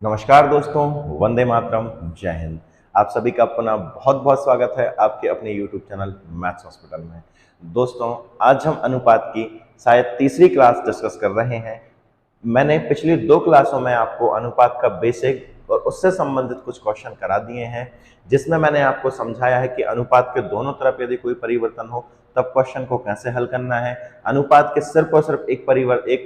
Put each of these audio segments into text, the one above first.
नमस्कार दोस्तों, वंदे मातरम, जय हिंद। आप सभी का अपना बहुत बहुत स्वागत है आपके अपने YouTube चैनल मैथ्स हॉस्पिटल में। दोस्तों, आज हम अनुपात की शायद तीसरी क्लास डिस्कस कर रहे हैं। मैंने पिछली 2 क्लासों में आपको अनुपात का बेसिक और उससे संबंधित कुछ क्वेश्चन करा दिए हैं, जिसमें मैंने आपको समझाया है कि अनुपात के दोनों तरफ यदि कोई परिवर्तन हो तब क्वेश्चन को कैसे हल करना है, अनुपात के सिर्फ और सिर्फ एक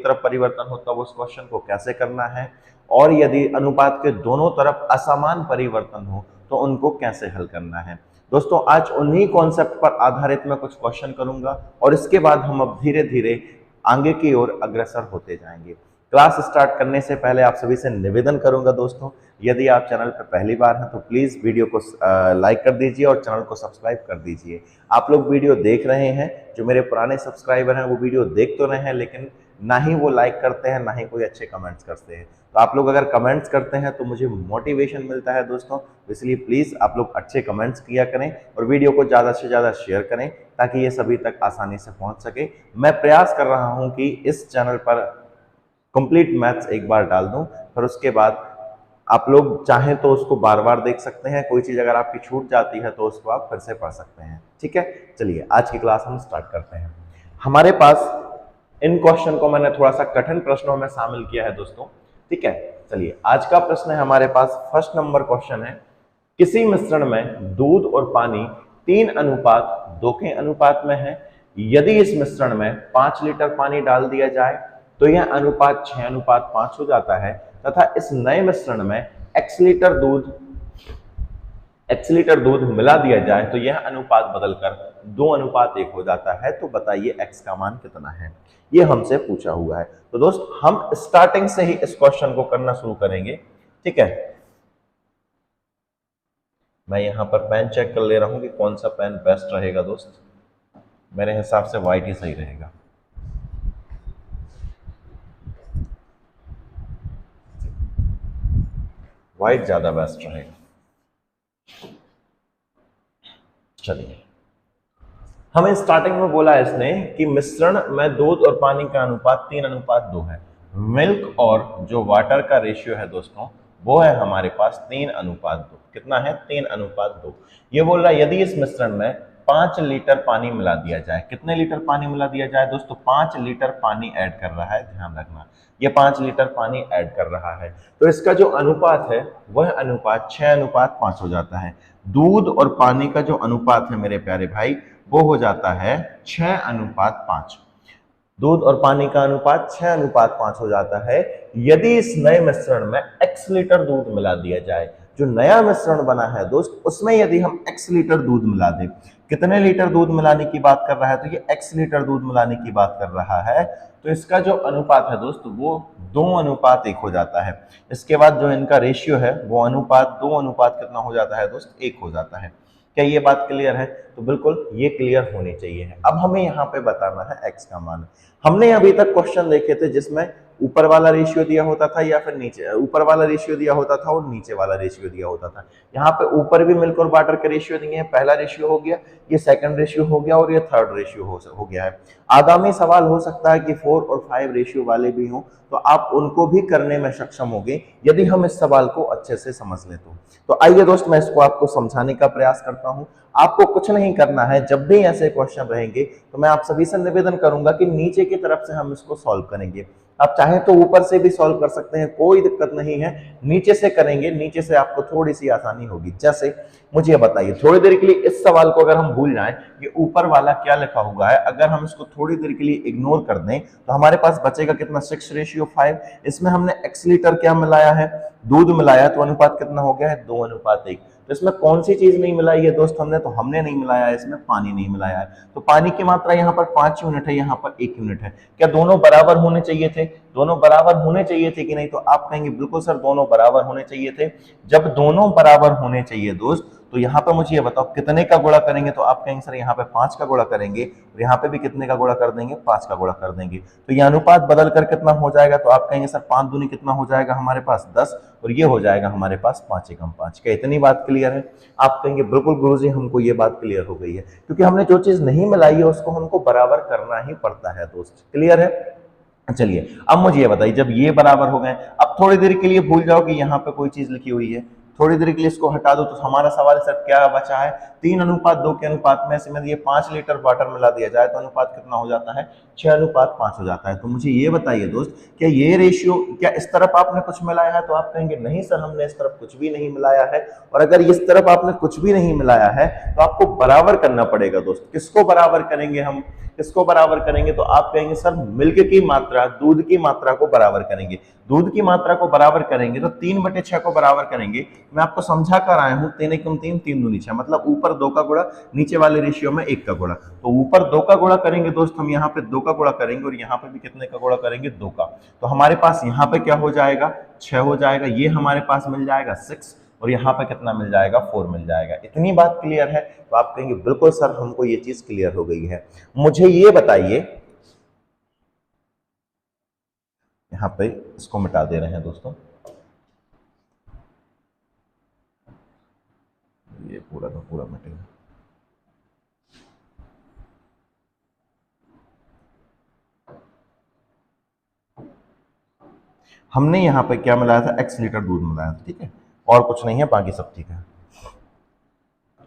तरफ परिवर्तन हो तब उस क्वेश्चन को कैसे करना है, और यदि अनुपात के दोनों तरफ असमान परिवर्तन हो तो उनको कैसे हल करना है। दोस्तों, आज उन्हीं कॉन्सेप्ट पर आधारित मैं कुछ क्वेश्चन करूंगा और इसके बाद हम अब धीरे धीरे आगे की ओर अग्रसर होते जाएंगे। क्लास स्टार्ट करने से पहले आप सभी से निवेदन करूंगा दोस्तों, यदि आप चैनल पर पहली बार हैं तो प्लीज वीडियो को लाइक कर दीजिए और चैनल को सब्सक्राइब कर दीजिए। आप लोग वीडियो देख रहे हैं, जो मेरे पुराने सब्सक्राइबर हैं वो वीडियो देख तो रहे हैं, लेकिन ना ही वो लाइक करते हैं, ना ही कोई अच्छे कमेंट्स करते हैं। तो आप लोग अगर कमेंट्स करते हैं तो मुझे मोटिवेशन मिलता है दोस्तों, इसलिए प्लीज़ आप लोग अच्छे कमेंट्स किया करें और वीडियो को ज़्यादा से ज़्यादा शेयर करें ताकि ये सभी तक आसानी से पहुंच सके। मैं प्रयास कर रहा हूं कि इस चैनल पर कंप्लीट मैथ्स एक बार डाल दूं, फिर उसके बाद आप लोग चाहें तो उसको बार बार देख सकते हैं। कोई चीज़ अगर आपकी छूट जाती है तो उसको आप फिर से पढ़ सकते हैं। ठीक है, चलिए आज की क्लास हम स्टार्ट करते हैं। हमारे पास इन क्वेश्चन को मैंने थोड़ा सा कठिन प्रश्नों में शामिल किया है दोस्तों। ठीक है, चलिए आज का प्रश्न है हमारे पास, फर्स्ट नंबर क्वेश्चन है, किसी मिश्रण में दूध और पानी 3:2 के अनुपात में है। यदि इस मिश्रण में 5 लीटर पानी डाल दिया जाए तो यह अनुपात 6:5 हो जाता है, तथा इस नए मिश्रण में x लीटर दूध मिला दिया जाए तो यह अनुपात बदलकर 2:1 हो जाता है। तो बताइए x का मान कितना है, ये हमसे पूछा हुआ है। तो दोस्त, हम स्टार्टिंग से ही इस क्वेश्चन को करना शुरू करेंगे। ठीक है, मैं यहां पर पेन चेक कर ले रहा हूं कि कौन सा पेन बेस्ट रहेगा दोस्त। मेरे हिसाब से व्हाइट ही सही रहेगा। व्हाइट ज्यादा बेस्ट रहेगा। चलिए, हमें स्टार्टिंग में बोला इसने कि मिश्रण में दूध और पानी का अनुपात 3:2 है। मिल्क और जो वाटर का रेशियो है दोस्तों, वो है हमारे पास 3:2। कितना है? 3:2। ये बोल रहा है यदि इस मिश्रण में 5 लीटर पानी मिला दिया जाए। कितने लीटर पानी मिला दिया जाए दोस्तों? 5 लीटर पानी ऐड कर रहा है, ध्यान रखना, ये 5 लीटर पानी ऐड कर रहा है। तो इसका जो अनुपात है वह अनुपात 6:5 हो जाता है। दूध और पानी का जो अनुपात है मेरे प्यारे भाई, वो हो जाता है 6:5। दूध और पानी का अनुपात 6:5 हो जाता है यदि इस नए मिश्रण में x लीटर दूध मिला दिया जाए। जो नया मिश्रण बना है दोस्त, उसमें यदि हम x लीटर दूध मिला दें, कितने लीटर दूध मिलाने की बात कर रहा है? तो ये x लीटर दूध मिलाने की बात कर रहा है। तो इसका जो अनुपात है दोस्त, वो 2:1 हो जाता है। इसके बाद जो इनका रेशियो है वो अनुपात 2:1 कितना हो जाता है दोस्त? 1 हो जाता है। क्या ये बात क्लियर है? तो बिल्कुल ये क्लियर होनी चाहिए है। अब हमें यहाँ पे बताना है x का मान। हमने अभी तक क्वेश्चन देखे थे जिसमें ऊपर वाला रेशियो दिया होता था या फिर नीचे, ऊपर वाला रेशियो दिया होता था और नीचे वाला रेशियो दिया होता था। यहाँ पे ऊपर भी मिल्क और वाटर के रेशियो दिए हैं। पहला रेशियो हो गया, ये सेकंड रेशियो हो गया और ये थर्ड रेशियो हो गया है। आगामी सवाल हो सकता है कि 4 और 5 रेशियो वाले भी हों, तो आप उनको भी करने में सक्षम होंगे यदि हम इस सवाल को अच्छे से समझ लें तो आइए दोस्त, मैं इसको आपको समझाने का प्रयास करता हूं। आपको कुछ नहीं करना है, जब भी ऐसे क्वेश्चन रहेंगे तो मैं आप सभी से निवेदन करूंगा कि नीचे की तरफ से हम इसको सॉल्व करेंगे। आप चाहें तो ऊपर से भी सॉल्व कर सकते हैं, कोई दिक्कत नहीं है। नीचे से करेंगे, नीचे से आपको थोड़ी सी आसानी होगी। जैसे मुझे बताइए, थोड़ी देर के लिए इस सवाल को अगर हम भूल जाएं कि ऊपर वाला क्या लिखा हुआ है, अगर हम इसको थोड़ी देर के लिए इग्नोर कर दें तो हमारे पास बचेगा कितना? 6:5। इसमें हमने x लीटर क्या मिलाया है? दूध मिलाया, तो अनुपात कितना हो गया है? 2:1। तो इसमें कौन सी चीज नहीं मिलाई है दोस्त हमने? तो हमने नहीं मिलाया है, इसमें पानी नहीं मिलाया है। तो पानी की मात्रा यहाँ पर 5 यूनिट है, यहाँ पर 1 यूनिट है। क्या दोनों बराबर होने चाहिए थे? दोनों बराबर होने चाहिए थे कि नहीं? तो आप कहेंगे बिल्कुल सर, दोनों बराबर होने चाहिए थे। जब दोनों बराबर होने चाहिए दोस्त, तो यहाँ पे मुझे ये बताओ कितने का गुणा करेंगे? तो आप कहेंगे सर यहाँ पे 5 का गुणा करेंगे और यहाँ पे भी कितने का गुणा कर देंगे? 5 का गुणा कर देंगे। तो ये अनुपात बदल कर कितना हो जाएगा? तो आप कहेंगे सर 5 दूनी कितना हो जाएगा हमारे पास? 10, और ये हो जाएगा हमारे पास 5 एकम 5। क्या इतनी बात क्लियर है? आप कहेंगे बिल्कुल गुरुजी, हमको ये बात क्लियर हो गई है, क्योंकि हमने जो चीज नहीं मिलाई है उसको हमको बराबर करना ही पड़ता है दोस्त। क्लियर है? चलिए अब मुझे ये बताइए, जब ये बराबर हो गए, अब अब थोड़ी देर के लिए भूल जाओ कि यहाँ पे कोई चीज लिखी हुई है, थोड़ी देर के लिए इसको हटा दो, तो हमारा सवाल सर क्या बचा है, 3:2 के अनुपात में इसमें ये 5 लीटर वाटर मिला दिया जाए तो अनुपात कितना हो जाता है, 6:5 हो जाता है। तो मुझे ये बताइए दोस्त, क्या ये रेशियो, क्या इस तरफ आपने कुछ मिलाया है? तो आप कहेंगे नहीं सर, हमने इस तरफ कुछ भी नहीं मिलाया है। और अगर इस तरफ आपने कुछ भी नहीं मिलाया है तो आपको बराबर करना पड़ेगा दोस्त। किसको बराबर करेंगे हम, किसको बराबर करेंगे? तो आप कहेंगे सर मिल्क की मात्रा, दूध की मात्रा को बराबर करेंगे। दूध की मात्रा को बराबर करेंगे तो 3/6 को बराबर करेंगे। मैं आपको समझा कर आया हूं, 3 × 3 3 दूनी 6, मतलब ऊपर 2 का गुणा, नीचे वाले रेशियो में 1 का गुणा। तो ऊपर 2 का गुणा करेंगे दोस्त, हम यहाँ पे 2 का गुणा करेंगे और यहाँ पे भी कितने का गुणा करेंगे, 2 का। तो हमारे पास यहाँ पे क्या हो जाएगा, 6 हो जाएगा। ये हमारे पास मिल जाएगा 6 और यहाँ पे कितना मिल जाएगा, 4 मिल जाएगा। इतनी बात क्लियर है? तो आप कहेंगे बिल्कुल सर, हमको ये चीज क्लियर हो गई है। मुझे ये बताइए, यहाँ पे इसको मिटा दे रहे हैं दोस्तों, ये पूरा का पूरा मिटेगा। हमने यहाँ पे क्या मिलाया था, x लीटर दूध मिलाया था, ठीक है, और कुछ नहीं है, बाकी सब ठीक है।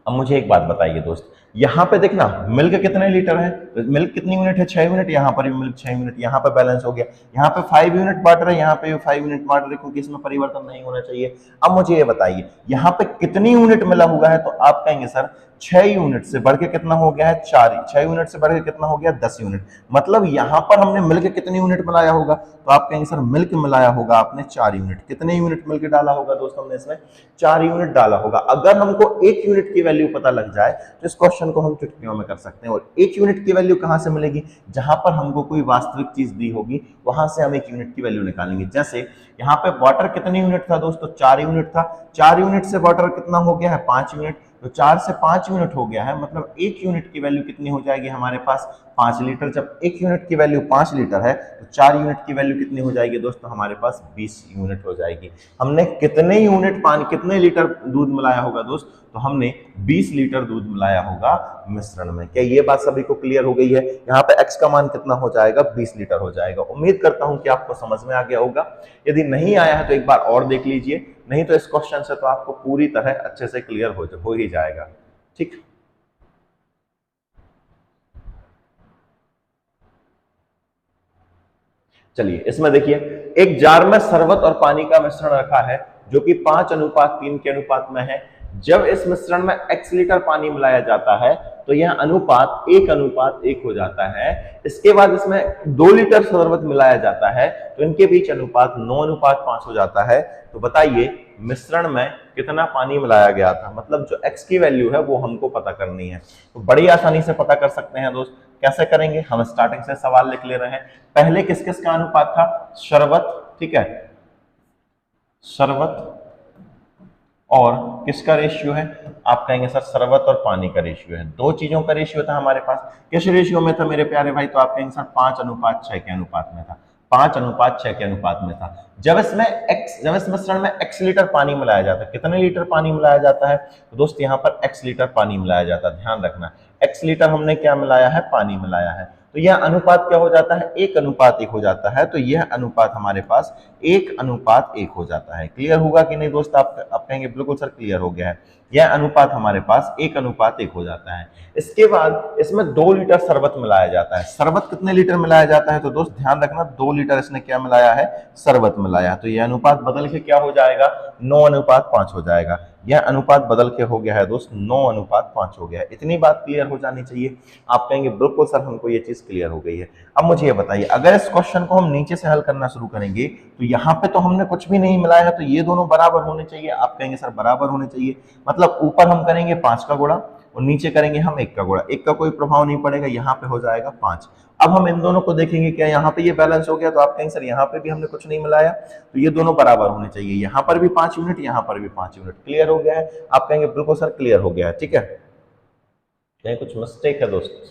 अब मुझे एक बात बताइए दोस्त, यहाँ पे देखना मिल्क कितने लीटर है, तो मिल्क कितनी यूनिट है, 6 यूनिट। यहाँ पर भी मिल्क 6 यूनिट, यहाँ पे बैलेंस हो गया। यहाँ पे 5 यूनिट वाटर है, यहाँ पे भी 5 यूनिट वाटर है, क्योंकि इसमें परिवर्तन नहीं होना चाहिए। अब मुझे ये बताइए यहाँ पे कितनी यूनिट मिला हुआ है? तो आप कहेंगे सर 6 यूनिट से बढ़ के कितना हो गया है, 4। 6 यूनिट से बढ़ के कितना हो गया, 10 यूनिट। मतलब यहाँ पर हमने मिल्क कितनी यूनिट मिलाया होगा? तो आप कहेंगे सर मिल्क मिलाया होगा आपने 4 यूनिट। कितने यूनिट मिल्क डाला होगा दोस्तों हमने इसमें? 4 यूनिट डाला होगा। अगर हमको 1 यूनिट की वैल्यू पता लग जाए तो इस क्वेश्चन को हम चुटकियों में कर सकते हैं। और 1 यूनिट की वैल्यू कहां से मिलेगी? जहां पर हमको कोई वास्तविक चीज दी होगी वहां से हम 1 यूनिट की वैल्यू निकालेंगे। जैसे यहाँ पे वाटर कितने यूनिट था दोस्तों? 4 यूनिट था। 4 यूनिट से वाटर कितना हो गया है, 5 यूनिट। तो 4 से 5 यूनिट हो गया है, मतलब 1 यूनिट की वैल्यू कितनी हो जाएगी हमारे पास, 5 लीटर। जब 1 यूनिट की वैल्यू 5 लीटर है तो 4 यूनिट की वैल्यू कितनी हो जाएगी दोस्तों हमारे पास, 20 यूनिट हो जाएगी। हमने कितने यूनिट पानी, कितने लीटर दूध मिलाया होगा दोस्त? तो हमने 20 लीटर दूध मिलाया होगा मिश्रण में। क्या ये बात सभी को क्लियर हो गई है? यहाँ पे x का मान कितना हो जाएगा, 20 लीटर हो जाएगा। उम्मीद करता हूं कि आपको समझ में आ गया होगा। यदि नहीं आया है तो एक बार और देख लीजिए, नहीं तो इस क्वेश्चन से तो आपको पूरी तरह अच्छे से क्लियर हो ही जाएगा। ठीक, चलिए इसमें देखिए, एक जार में शरबत और पानी का मिश्रण रखा है जो कि 5:3 के अनुपात में है। जब इस मिश्रण में x लीटर पानी मिलाया जाता है तो यह अनुपात 1:1 हो जाता है। इसके बाद इसमें 2 लीटर शरबत मिलाया जाता है तो इनके बीच अनुपात 9:5 हो जाता है। तो बताइए मिश्रण में कितना पानी मिलाया गया था, मतलब जो x की वैल्यू है वो हमको पता करनी है। तो बड़ी आसानी से पता कर सकते हैं दोस्त। कैसे करेंगे? हम स्टार्टिंग से सवाल लिख ले रहे हैं। पहले किस किस का अनुपात था? शरबत, ठीक है, शरबत और किसका रेशियो है? आप कहेंगे सर शरबत और पानी का रेशियो है। 2 चीजों का रेशियो था हमारे पास। किस रेशियो में था मेरे प्यारे भाई? तो आप कहेंगे सर 5:6 के अनुपात में था। 5:6 के अनुपात में था। जब इस मिश्रण में x लीटर पानी मिलाया जाता है, कितने लीटर पानी मिलाया जाता है? तो दोस्त यहाँ पर x लीटर पानी मिलाया जाता है। ध्यान रखना, x लीटर हमने क्या मिलाया है? पानी मिलाया है। तो यह अनुपात क्या हो जाता है? 1:1 हो जाता है। तो यह अनुपात हमारे पास 1:1 हो जाता है। क्लियर होगा कि नहीं दोस्त? आप कहेंगे बिल्कुल सर क्लियर हो गया है। यह अनुपात हमारे पास 1:1 हो जाता है। इसके बाद इसमें 2 लीटर शरबत मिलाया जाता है। शरबत कितने लीटर मिलाया जाता है? तो दोस्त ध्यान रखना, 2 लीटर इसने क्या मिलाया है? शरबत मिलाया। तो यह अनुपात बदल के क्या हो जाएगा? 9:5 हो जाएगा। यह अनुपात बदल के हो गया है दोस्त, 9:5 हो गया है। इतनी बात क्लियर हो जानी चाहिए। आप कहेंगे बिल्कुल सर हमको ये चीज क्लियर हो गई है। अब मुझे ये बताइए, अगर इस क्वेश्चन को हम नीचे से हल करना शुरू करेंगे तो यहाँ पे तो हमने कुछ भी नहीं मिलाया है, तो ये दोनों बराबर होने चाहिए। आप कहेंगे सर बराबर होने चाहिए, मतलब ऊपर हम करेंगे 5 का गुणा और नीचे करेंगे हम 1 का गुणा। 1 का कोई प्रभाव नहीं पड़ेगा, यहाँ पे हो जाएगा 5। अब हम इन दोनों को देखेंगे, क्या यहाँ पे ये बैलेंस हो गया? तो आप कहेंगे सर यहाँ पे भी हमने कुछ नहीं मिलाया, तो ये दोनों बराबर होने चाहिए। यहाँ पर भी 5 यूनिट, यहाँ पर भी 5 यूनिट। क्लियर हो गया है? आप कहेंगे बिल्कुल सर क्लियर हो गया है। ठीक है, कहीं कुछ मिस्टेक है दोस्त?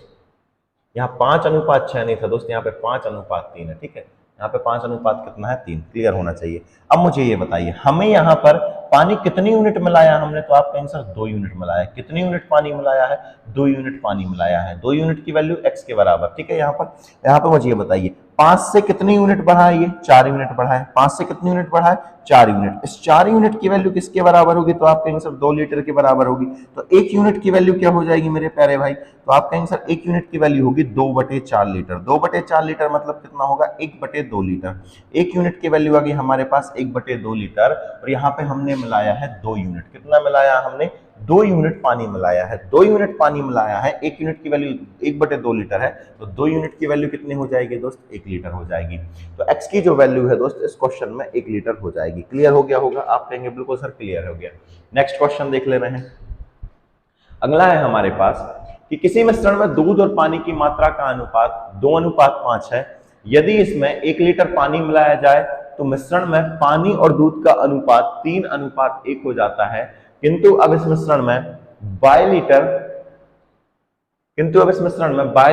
यहाँ 5:6 नहीं था दोस्त, यहाँ पे 5:3 है। ठीक है, यहाँ पे 5 अनुपात कितना है? 3। क्लियर होना चाहिए। अब मुझे ये बताइए, हमें यहाँ पर पानी कितनी यूनिट मिलाया हमने? तो आप कहेंगे सर 2 यूनिट मिलाया। कितनी यूनिट पानी मिलाया है? 2 यूनिट पानी मिलाया है। 2 यूनिट की वैल्यू x के बराबर। ठीक है, यहाँ पर मुझे ये बताइए, 5 से कितनी यूनिट बढ़ा है, ये 4 यूनिट बढ़ा है। 5 से कितनी यूनिट बढ़ा है, 4 यूनिट। इस 4 यूनिट की वैल्यू किसके बराबर होगी, तो आप कहेंगे सर 2 लीटर के बराबर होगी। तो 1 यूनिट की वैल्यू क्या हो जाएगी मेरे प्यारे भाई, तो आप कहेंगे सर 1 यूनिट की वैल्यू होगी 2/4 लीटर। 2/4 लीटर मतलब कितना होगा, 1/2 लीटर। 1 यूनिट की वैल्यू आ गई हमारे पास 1/2 लीटर, और यहाँ पे हमने मिलाया है 2 यूनिट। कितना मिलाया हमने, 2 यूनिट पानी मिलाया है। 2 यूनिट पानी मिलाया है, 1 यूनिट की वैल्यू 1/2 लीटर है, तो 2 यूनिट की वैल्यू कितनी हो जाएगी दोस्त, 1 लीटर हो जाएगी। तो x की जो वैल्यू है दोस्त इस क्वेश्चन में 1 लीटर हो जाएगी। क्लियर हो गया होगा, आप कहेंगे बिल्कुल सर क्लियर हो गया। नेक्स्ट क्वेश्चन देख ले रहे हैं। अगला है हमारे पास कि किसी मिश्रण में दूध और पानी की मात्रा का अनुपात 2:5 है। यदि इसमें 1 लीटर पानी मिलाया जाए तो मिश्रण में पानी और दूध का अनुपात 3:1 हो जाता है। किंतु अब इस मिश्रण में 22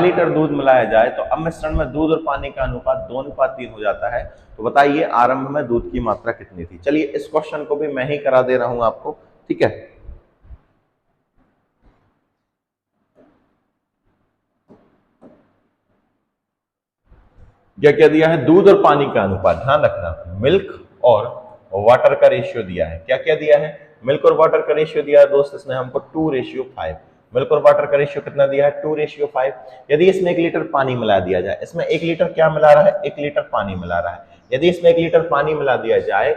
लीटर दूध मिलाया जाए तो अब मिश्रण में दूध और पानी का अनुपात 2:3 हो जाता है। तो बताइए आरंभ में दूध की मात्रा कितनी थी। चलिए इस क्वेश्चन को भी मैं ही करा दे रहा हूं आपको, ठीक है। क्या दिया है, दूध और पानी का अनुपात, ध्यान रखना, मिल्क और वाटर का रेशियो दिया है। क्या दिया है, मिल्क और वाटर का रेशियो दिया है दोस्त, इसने हमको 2:5। मिल्क और वाटर का रेशियो कितना दिया है, 2:5। यदि इसमें 1 लीटर पानी मिला दिया जाए, इसमें 1 लीटर क्या मिला रहा है, 1 लीटर पानी मिला रहा है। यदि इसमें 1 लीटर पानी मिला दिया जाए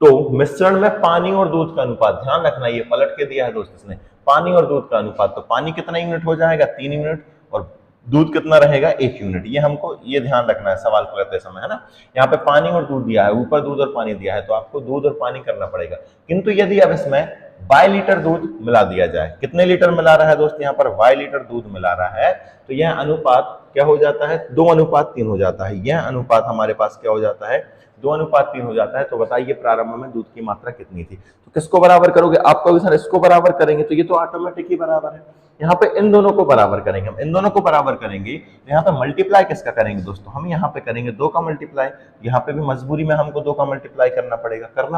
तो मिश्रण में पानी और दूध का अनुपात, ध्यान रखना ये पलट के दिया है दोस्त इसने, पानी और दूध का अनुपात, तो पानी कितना यूनिट हो जाएगा, 3 यूनिट, और दूध कितना रहेगा, 1 यूनिट। ये हमको ये ध्यान रखना है सवाल करते समय, है ना। यहाँ पे पानी और दूध दिया है, ऊपर दूध और पानी दिया है, तो आपको दूध और पानी करना पड़ेगा। किंतु यदि अब इसमें 22 लीटर दूध मिला दिया जाए, कितने लीटर मिला रहा है दोस्त, यहाँ पर 22 लीटर दूध मिला रहा है, तो यह अनुपात क्या हो जाता है, 2:3 हो जाता है। यह अनुपात हमारे पास क्या हो जाता है, 2:3 हो जाता है। तो बताइए प्रारंभ में दूध की मात्रा कितनी थी। तो किसको बराबर करोगे, आपको सर इसको बराबर करेंगे तो ये तो ऑटोमेटिक ही बराबर है। यहाँ पे इन दोनों को बराबर करेंगे, हम इन दोनों को बराबर करेंगे तो यहाँ पे मल्टीप्लाई किसका करेंगे दोस्तों, हम यहाँ पे करेंगे 2 का मल्टीप्लाई। यहाँ पे भी मजबूरी में हमको 2 का मल्टीप्लाई करना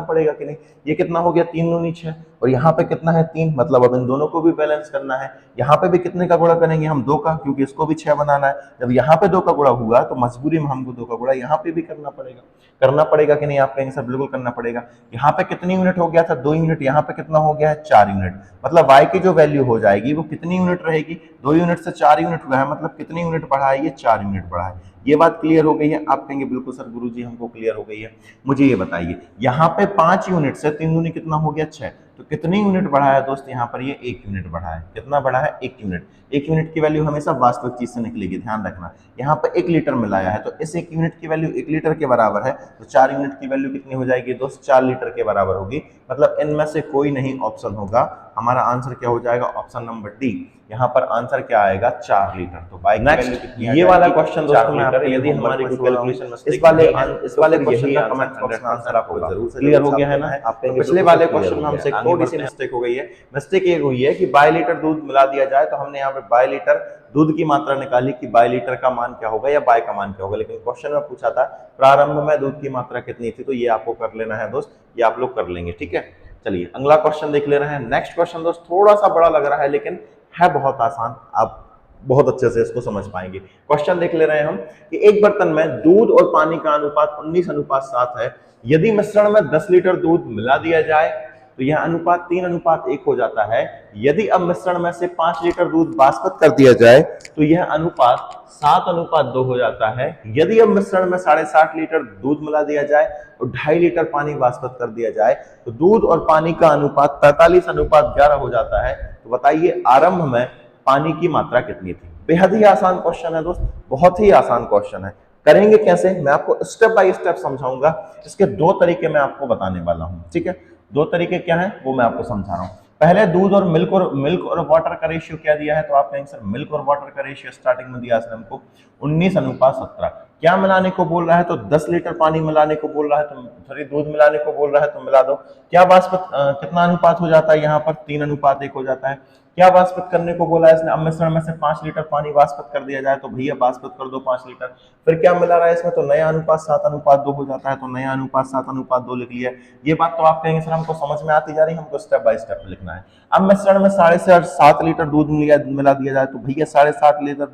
पड़ेगा कि नहीं। ये कितना हो गया, 3 दूनी 6, और यहाँ पे कितना है 3, मतलब अब इन दोनों को भी बैलेंस करना है। यहाँ पे भी कितने का गुणा करेंगे हम, 2 का, क्योंकि इसको भी 6 बनाना है। जब यहाँ पे 2 का गुणा हुआ तो मजबूरी में हमको 2 का गुणा यहाँ पे भी करना पड़ेगा कि नहीं, आप कहेंगे सर बिल्कुल करना पड़ेगा। यहाँ पे कितनी यूनिट हो गया था, 2 यूनिट, यहाँ पे कितना हो गया है, 4 यूनिट। मतलब y की जो वैल्यू हो जाएगी वो कितनी यूनिट रहेगी, 2 यूनिट से 4 यूनिट हुआ है, मतलब कितनी यूनिट बढ़ा है, ये 4 यूनिट बढ़ा है। ये बात क्लियर हो गई है, आप कहेंगे बिल्कुल सर गुरुजी हमको क्लियर हो गई है। मुझे ये बताइए, यहाँ पे 5 यूनिट से 3 दूनी कितना हो गया, 6, तो कितनी यूनिट बढ़ा है दोस्त, यहाँ पर ये 1 यूनिट बढ़ा है। कितना बढ़ा है, 1 यूनिट। 1 यूनिट की वैल्यू हमेशा वास्तविक चीज से निकलेगी, ध्यान रखना। यहाँ पे 1 लीटर मिलाया है तो इस 1 यूनिट की वैल्यू 1 लीटर के बराबर है, तो 4 यूनिट की वैल्यू कितनी हो जाएगी दोस्त, 4 लीटर के बराबर होगी। मतलब इनमें से कोई नहीं ऑप्शन होगा, हमारा आंसर क्या हो जाएगा, ऑप्शन नंबर डी। यहाँ पर आंसर क्या आएगा, 4 लीटर। तो बाई नेक्स्ट ये वाला क्वेश्चन दोस्तों मैं आपको, यदि हमारी कैलकुलेशन इस वाले क्वेश्चन का कमेंट बॉक्स में आंसर आपको जरूर से क्लियर हो गया है ना। पिछले वाले क्वेश्चन में हमसे थोड़ी सी मिस्टेक हो गई है। मिस्टेक ये हुई है कि 22 लीटर दूध मिला दिया जाए, तो हमने यहाँ पे 22 लीटर दूध की मात्रा निकाली कि 22 लीटर का मान क्या होगा या बाय का मान क्या होगा, लेकिन क्वेश्चन में पूछा था प्रारंभ में दूध की मात्रा कितनी थी, तो ये आपको कर लेना है दोस्त, ये आप लोग कर लेंगे, ठीक है। चलिए अगला क्वेश्चन देख ले रहे हैं। नेक्स्ट क्वेश्चन दोस्त थोड़ा सा बड़ा लग रहा है लेकिन है बहुत आसान, आप बहुत अच्छे से इसको समझ पाएंगे। क्वेश्चन देख ले रहे हैं हम कि एक बर्तन में दूध और पानी का अनुपात 19:7 है। यदि मिश्रण में 10 लीटर दूध मिला दिया जाए तो यह अनुपात 3:1 हो जाता है। यदि अब मिश्रण में से 5 लीटर दूध वाष्पित कर दिया जाए तो यह अनुपात 7:2 हो जाता है। यदि अब मिश्रण में 7.5 लीटर दूध मिला दिया जाए और 2.5 लीटर पानी वाष्पित कर दिया जाए तो दूध और पानी का अनुपात 43:11 हो जाता है। तो बताइए आरंभ में पानी की मात्रा कितनी थी। बेहद ही आसान क्वेश्चन है दोस्त, बहुत ही आसान क्वेश्चन है। करेंगे कैसे, मैं आपको स्टेप बाय स्टेप समझाऊंगा। इसके 2 तरीके मैं आपको बताने वाला हूं, ठीक है। 2 तरीके क्या है वो मैं आपको समझा रहा हूं। पहले दूध और मिल्क और वाटर का रेशियो क्या दिया है, तो आप कहेंगे सर मिल्क और वाटर का रेशियो स्टार्टिंग में दिया है हमको 19:17। क्या मिलाने को बोल रहा है, तो 10 लीटर पानी मिलाने को बोल रहा है, तो सॉरी दूध मिलाने को बोल रहा है, तो मिला दो। क्या वाष्पित कितना अनुपात हो जाता है, यहाँ पर 3:1 हो जाता है। क्या वाष्पित करने को बोला है इसने, अब मिश्रण में से 5 लीटर पानी वाष्पित कर दिया जाए तो भैया वाष्पित कर दो 5 लीटर। फिर क्या मिला रहा है इसमें, तो नया अनुपात 7:2 हो जाता है, तो नया अनुपात 7:2 लिख लिया। ये बात तो आप कहेंगे सर हमको समझ में आती जा रही है, हमको स्टेप बाय स्टेप लिखना है। अब मिश्रण में 7.5 लीटर दूध मिला दिया जाए तो भैया 7.5 लीटर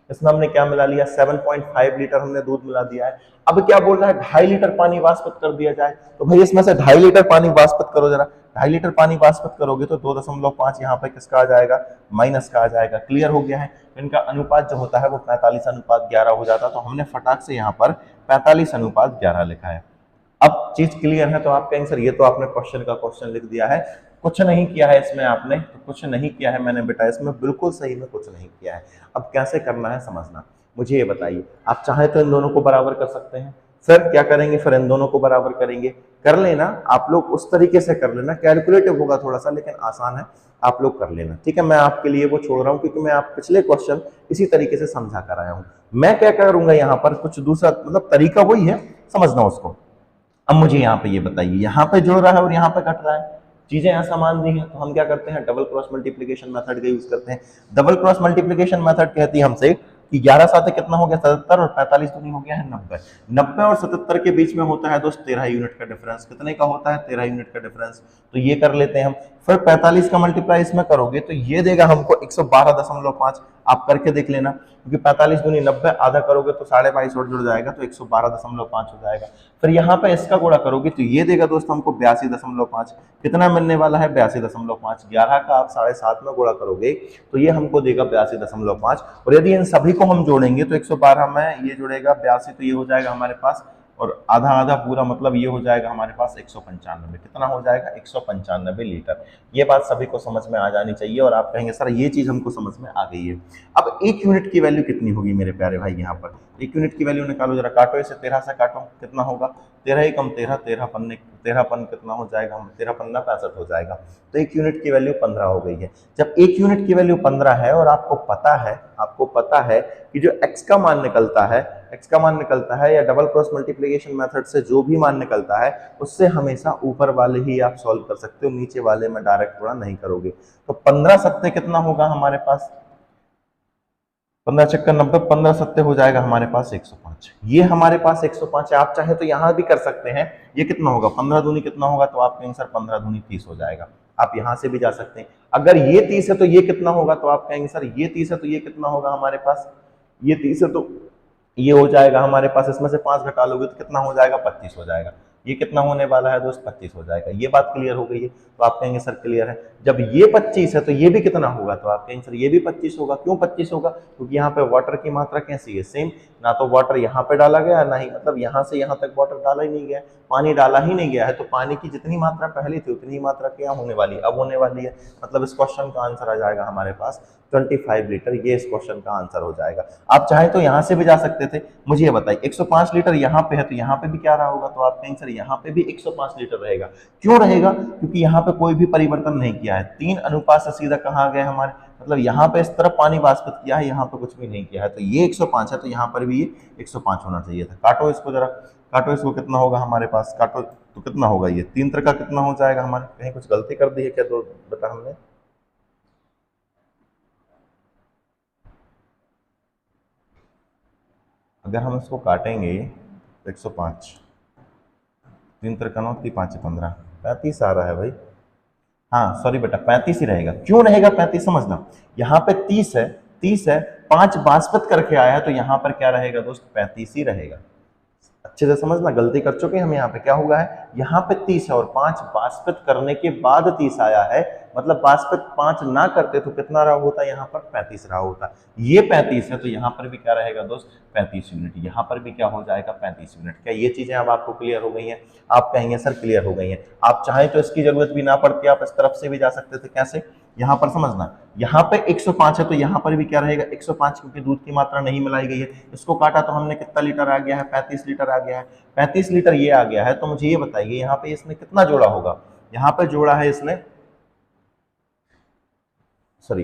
इसमें हमने क्या मिला लिया, 7.5 लीटर हमने दूध मिला दिया है। अब क्या बोल रहा है, 2.5 लीटर पानी वाष्पित कर दिया जाए। तो भाई इसमें से 2.5 लीटर पानी वाष्पित करो जरा, 2.5 लीटर पानी वाष्पित करोगे तो 2.5 यहाँ पे किसका आ जाएगा, माइनस का आ जाएगा। क्लियर हो गया है। इनका अनुपात जो होता है वो 45:11 हो जाता है। तो हमने फटाक से यहाँ पर 45:11 लिखा है। अब चीज क्लियर है। तो आप कहेंगे सर ये तो आपने क्वेश्चन का क्वेश्चन लिख दिया है, कुछ नहीं किया है इसमें आपने। तो कुछ नहीं किया है मैंने बेटा इसमें, बिल्कुल सही में कुछ नहीं किया है। अब कैसे करना है समझना, मुझे ये बताइए। आप चाहे तो इन दोनों को बराबर कर सकते हैं। सर क्या करेंगे, फिर इन दोनों को बराबर करेंगे, कर लेना आप लोग उस तरीके से कर लेना, कैलकुलेटिव होगा थोड़ा सा लेकिन आसान है, आप लोग कर लेना। ठीक है, मैं आपके लिए वो छोड़ रहा हूँ क्योंकि मैं आप पिछले क्वेश्चन इसी तरीके से समझा कर आया हूँ। मैं क्या करूंगा यहाँ पर, कुछ दूसरा मतलब तरीका वही है, समझना उसको। अब मुझे यहाँ पे ये बताइए, यहाँ पे जुड़ रहा है और यहाँ पे कट रहा है, चीजें यहाँ समान दी हैं, तो हम क्या करते हैं, डबल क्रॉस मल्टीप्लीकेशन मेथड का यूज करते हैं। डबल क्रॉस मल्टीप्लीकेशन मेथड कहती है हमसे कि 11 सात कितना हो गया 77 और 45 दूनी हो गया है 90। 90 और 77 के बीच में होता है दोस्त 13 यूनिट का डिफरेंस। कितने का होता है, 13 यूनिट का डिफरेंस। तो ये कर लेते हैं हम। फिर 45 का मल्टीप्लाई इसमें करोगे तो ये देगा हमको 112.5। आप करके देख लेना, क्योंकि 45 दूनी 90, आधा करोगे तो 22.5 और जुड़ जाएगा तो 112.5 हो जाएगा। फिर यहाँ पे इसका गुणा करोगे तो ये देगा दोस्त हमको 82.5। कितना मिलने वाला है, 82.5। 11 का आप 7.5 में गुणा करोगे तो ये हमको देगा 82.5। और यदि इन सभी को हम जोड़ेंगे तो 112 में ये जुड़ेगा 82, तो ये हो जाएगा हमारे पास, और आधा आधा पूरा मतलब ये हो जाएगा हमारे पास 195। कितना हो जाएगा, 195 लीटर। ये बात सभी को समझ में आ जानी चाहिए। और आप कहेंगे सर ये चीज हमको समझ में आ गई है। अब 1 यूनिट की वैल्यू कितनी होगी मेरे प्यारे भाई, यहाँ पर 1 यूनिट की वैल्यू निकालो जरा, काटो इसे, 13 से काटो, कितना होगा, 13 ही कम 13, 13 पन कितना हो जाएगा, 13 पन्ना 65 हो जाएगा। तो 1 यूनिट की वैल्यू 15 हो गई है। जब 1 यूनिट की वैल्यू 15 है और आपको पता है कि जो x का मान निकलता है या डबल क्रॉस मल्टीप्लिकेशन मेथड से जो भी मान निकलता है उससे हमेशा ऊपर वाले ही आप सॉल्व कर सकते हो, नीचे वाले में डायरेक्ट गुणा नहीं करोगे। तो 15 सत्ते कितना होगा हमारे पास, 15 चक्कर 90, 15 सत्ते हो जाएगा हमारे पास 105। ये हमारे पास 105 है। आप चाहे तो यहां भी कर सकते हैं। ये कितना होगा, 15 दूनी कितना होगा, तो आप कहेंगे सर 15 दूनी 30 हो जाएगा। आप यहां से भी जा सकते हैं। अगर ये 30 है तो ये कितना होगा, तो आप कहेंगे सर ये 30 है तो ये कितना होगा हमारे पास, ये 30 है तो ये हो जाएगा हमारे पास, इसमें से 5 घटा लोगे तो कितना हो जाएगा, 25 हो जाएगा। ये कितना होने वाला है दोस्त, 25 हो जाएगा। ये बात क्लियर हो गई है। तो आप कहेंगे सर क्लियर है। जब ये 25 है तो ये भी कितना होगा, तो आप कहेंगे सर ये भी 25 होगा। क्यों 25 होगा, क्योंकि यहाँ पे वाटर की मात्रा कैसी है, सेम। ना तो वाटर यहाँ पे डाला गया, ना ही मतलब यहाँ से यहाँ तक वाटर डाला ही नहीं गया, पानी डाला ही नहीं गया है। तो पानी की जितनी मात्रा पहले थी उतनी मात्रा क्या होने वाली है, अब होने वाली है। मतलब इस क्वेश्चन का आंसर आ जाएगा हमारे पास 25 लीटर। ये इस क्वेश्चन का आंसर हो जाएगा। आप चाहें तो यहां से भी जा सकते थे। मुझे ये बताइए 105 लीटर यहाँ पे है तो यहाँ पे भी क्या रहा होगा, तो आप कहेंगे सर यहाँ पे भी 105 लीटर रहेगा। क्यों रहेगा, क्योंकि यहाँ पे कोई भी परिवर्तन नहीं किया है। 3 अनुपात से सीधा कहाँ गए हमारे, मतलब यहाँ पे इस तरफ पानी वाष्पित किया है, यहाँ पे कुछ भी नहीं किया है। तो ये 105 है तो यहाँ पर भी ये 105 होना चाहिए था। काटो इसको जरा, काटो इसको, कितना होगा हमारे पास, काटो तो कितना होगा, ये 3 तरह का कितना हो जाएगा हमारे। कहीं कुछ गलती कर दी है क्या, तो बता हमने। अगर हम इसको काटेंगे तो 105, 3 तरह 9, 5 15, 35 आ रहा है भाई। हाँ सॉरी बेटा 35 ही रहेगा। क्यों रहेगा 35, समझना, यहाँ पे 30 है, 5 वाष्पित करके आया है तो यहाँ पर क्या रहेगा दोस्त, 35 ही रहेगा। अच्छे से समझना, गलती कर चुके हैं हम। यहाँ पे क्या हुआ है, यहाँ पे 30 है और 5 वाष्पित करने के बाद 30 आया है, मतलब वाष्पित 5 ना करते तो कितना रहा होता, यहाँ पर 35 रहा होता। ये 35 है तो यहाँ पर भी क्या रहेगा दोस्त, 35 यूनिट। यहाँ पर भी क्या हो जाएगा, 35 यूनिट। क्या ये चीजें अब आपको क्लियर हो गई हैं? आप कहेंगे सर क्लियर हो गई हैं। आप चाहें तो इसकी जरूरत भी ना पड़ती, आप इस तरफ से भी जा सकते थे। कैसे, यहाँ पर समझना, यहाँ पे 105 है तो यहाँ पर भी क्या रहेगा 105, क्योंकि दूध की मात्रा नहीं मिलाई गई है। इसको काटा तो हमने कितना लीटर आ गया है, 35 लीटर आ गया है। 35 लीटर ये आ गया है। तो मुझे ये बताइए यहाँ पे इसने कितना जोड़ा होगा, यहाँ पे जोड़ा है इसने, सॉरी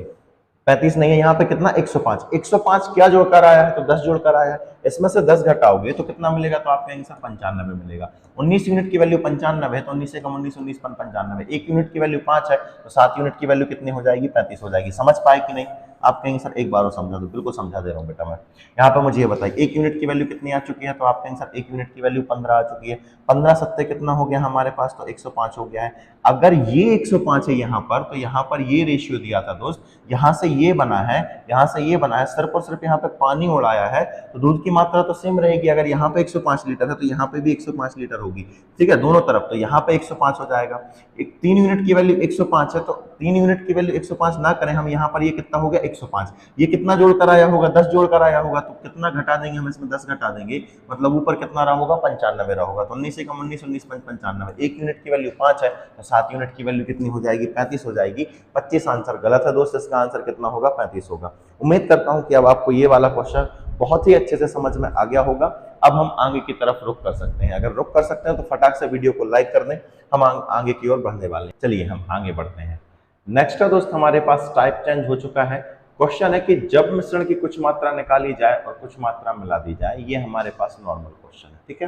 35 नहीं है, यहाँ पे कितना 105। 105 क्या जोड़कर आया है, तो 10 जोड़कर आया है। इसमें से 10 घटाओगे तो कितना मिलेगा, तो आप कहेंगे सर 95 मिलेगा। 19 यूनिट की वैल्यू 95 है तो 19 से कम 19, 19 95। 1 यूनिट की वैल्यू 5 है तो 7 यूनिट की वैल्यू कितनी हो जाएगी, 35 हो जाएगी। समझ पाए कि नहीं? आप कहेंगे सर एक बार और समझा दो, बिल्कुल समझा दे रहा हूँ बेटा मैं। यहाँ पे मुझे ये बताइए 1 यूनिट की वैल्यू कितनी आ चुकी है, तो आप कहेंगे सर 1 यूनिट की वैल्यू 15 आ चुकी है। 15 सत्ते कितना हो गया हमारे पास, तो 105 हो गया है। अगर ये 105 है यहाँ पर, तो यहाँ पर ये रेशियो दिया था दोस्त, यहाँ से ये बना है, यहाँ से ये बना है, सिर्फ और सिर्फ यहाँ पे पानी उड़ाया है, तो दूध की मात्रा तो सेम रहेगी। अगर यहाँ पे 105 लीटर है तो यहाँ पे भी 105 लीटर होगी, ठीक है, दोनों तरफ। तो यहाँ पे 105 हो जाएगा। 3 यूनिट की वैल्यू 105 है तो 3 यूनिट की वैल्यू 105 ना करें हम, यहाँ पर ये कितना हो गया 105। ये कितना जोड़ कर आया होगा, 10 जोड़ कर आया होगा, तो कितना घटा देंगे हम इसमें, 10 घटा देंगे, मतलब ऊपर कितना रहा होगा, 95 रहा होगा। तो 19 से कम 19, 19 95। 1 यूनिट की वैल्यू 5 है तो 7 यूनिट की वैल्यू कितनी हो जाएगी, 35 हो जाएगी। 25 आंसर गलत है दोस्त, इसका आंसर कितना होगा, 35 होगा। उम्मीद करता हूं कि अब आपको ये वाला क्वेश्चन बहुत ही अच्छे से समझ में आ गया होगा। अब हम आगे की तरफ रुख कर सकते हैं। अगर रुख कर सकते हैं तो फटाक से वीडियो को लाइक कर दें, हम आगे की ओर बढ़ने वाले हैं। चलिए हम आगे बढ़ते हैं। नेक्स्ट है दोस्त, हमारे पास टाइप चेंज हो चुका है। क्वेश्चन है कि जब मिश्रण की कुछ मात्रा निकाली जाए और कुछ मात्रा मिला दी जाए, ये हमारे पास नॉर्मल क्वेश्चन है, ठीक है।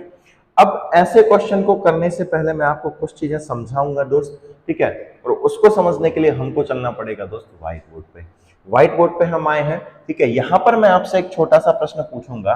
अब ऐसे क्वेश्चन को करने से पहले मैं आपको कुछ चीजें समझाऊंगा दोस्त, ठीक है, और उसको समझने के लिए हमको चलना पड़ेगा दोस्त व्हाइट बोर्ड पे। व्हाइट बोर्ड पे हम आए हैं, ठीक है। यहां पर मैं आपसे एक छोटा सा प्रश्न पूछूंगा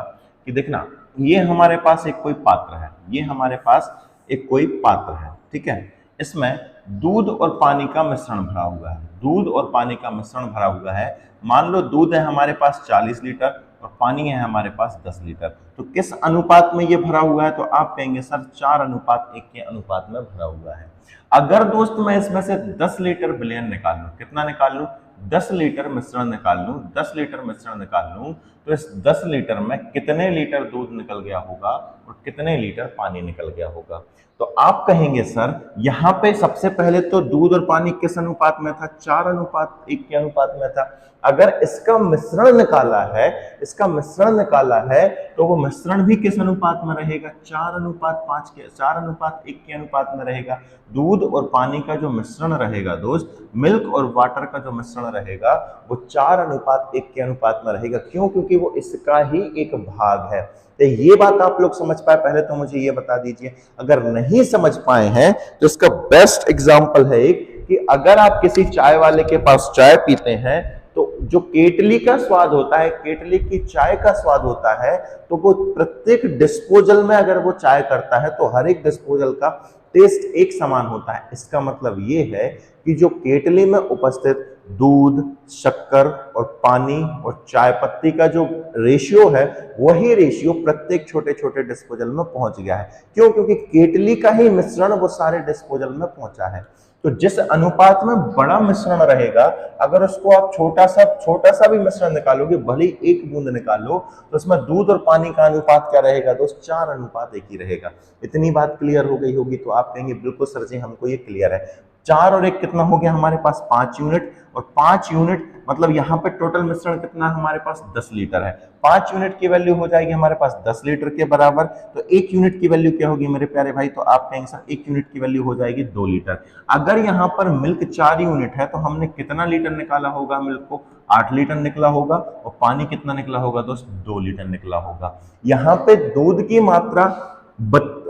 कि देखना, ये हमारे पास एक कोई पात्र है, ये हमारे पास एक कोई पात्र है, ठीक है। इसमें दूध और पानी का मिश्रण भरा हुआ है, दूध और पानी का मिश्रण भरा हुआ है। मान लो दूध है हमारे पास 40 लीटर और पानी है हमारे पास 10 लीटर। तो किस अनुपात में ये भरा हुआ है, तो आप कहेंगे सर 4:1 के अनुपात में भरा हुआ है। अगर दोस्त मैं इसमें से 10 लीटर विलयन निकाल लूं, कितना निकाल लूं, 10 लीटर मिश्रण निकाल लूं, 10 लीटर मिश्रण निकाल लूं, तो इस 10 लीटर में कितने लीटर दूध निकल गया होगा और कितने लीटर पानी निकल गया होगा। तो आप कहेंगे सर यहाँ पे सबसे पहले तो दूध और पानी किस अनुपात में था, 4:1 के अनुपात में था। अगर इसका मिश्रण निकाला है, इसका मिश्रण निकाला है, तो वो मिश्रण भी किस अनुपात में रहेगा, 4:5 के, 4:1 के अनुपात में रहेगा। दूध और पानी का जो मिश्रण रहेगा दोस्त, मिल्क और वाटर का जो मिश्रण रहेगा, वो 4:1 के अनुपात में रहेगा। क्यों? क्योंकि वो इसका ही एक भाग है। तो ये बात आप लोग समझ पाए, पहले तो मुझे ये बता दीजिए। अगर नहीं समझ पाए हैं तो इसका बेस्ट एग्जांपल है एक, कि अगर आप किसी चाय वाले के पास चाय पीते हैं, तो जो केटली का स्वाद होता है, केटली की चाय का स्वाद होता है, तो वो प्रत्येक डिस्पोजल में अगर वो चाय करता है तो हर एक डिस्पोजल का टेस्ट एक समान होता है। इसका मतलब ये है कि जो केटली में उपस्थित दूध, शक्कर और पानी और चाय पत्ती का जो रेशियो है, वही रेशियो प्रत्येक छोटे छोटे डिस्पोजल में पहुंच गया है। क्यों? क्योंकि केटली का ही मिश्रण वो सारे डिस्पोजल में पहुंचा है। तो जिस अनुपात में बड़ा मिश्रण रहेगा, अगर उसको आप छोटा सा भी मिश्रण निकालोगे, भले ही 1 बूंद निकालो, तो उसमें दूध और पानी का अनुपात क्या रहेगा दोस्त, 4:1 ही रहेगा। इतनी बात क्लियर हो गई होगी। तो आप कहेंगे बिल्कुल सर जी हमको ये क्लियर है। 4 और 1 कितना हो गया हमारे पास, 5 यूनिट, और 5 यूनिट मतलब यहाँ पे टोटल मिश्रण कितना हमारे पास, 10 लीटर है। 5 यूनिट की वैल्यू हो जाएगी हमारे पास 10 लीटर के बराबर। तो 1 यूनिट की वैल्यू क्या होगी मेरे प्यारे भाई, तो आप कहेंगे सर 1 यूनिट की वैल्यू हो जाएगी 2 लीटर। अगर यहाँ पर मिल्क 4 यूनिट है तो हमने कितना लीटर निकाला होगा, मिल्क को 8 लीटर निकला होगा, और पानी कितना निकला होगा दोस्त, 2 लीटर निकला होगा। यहाँ पे दूध की मात्रा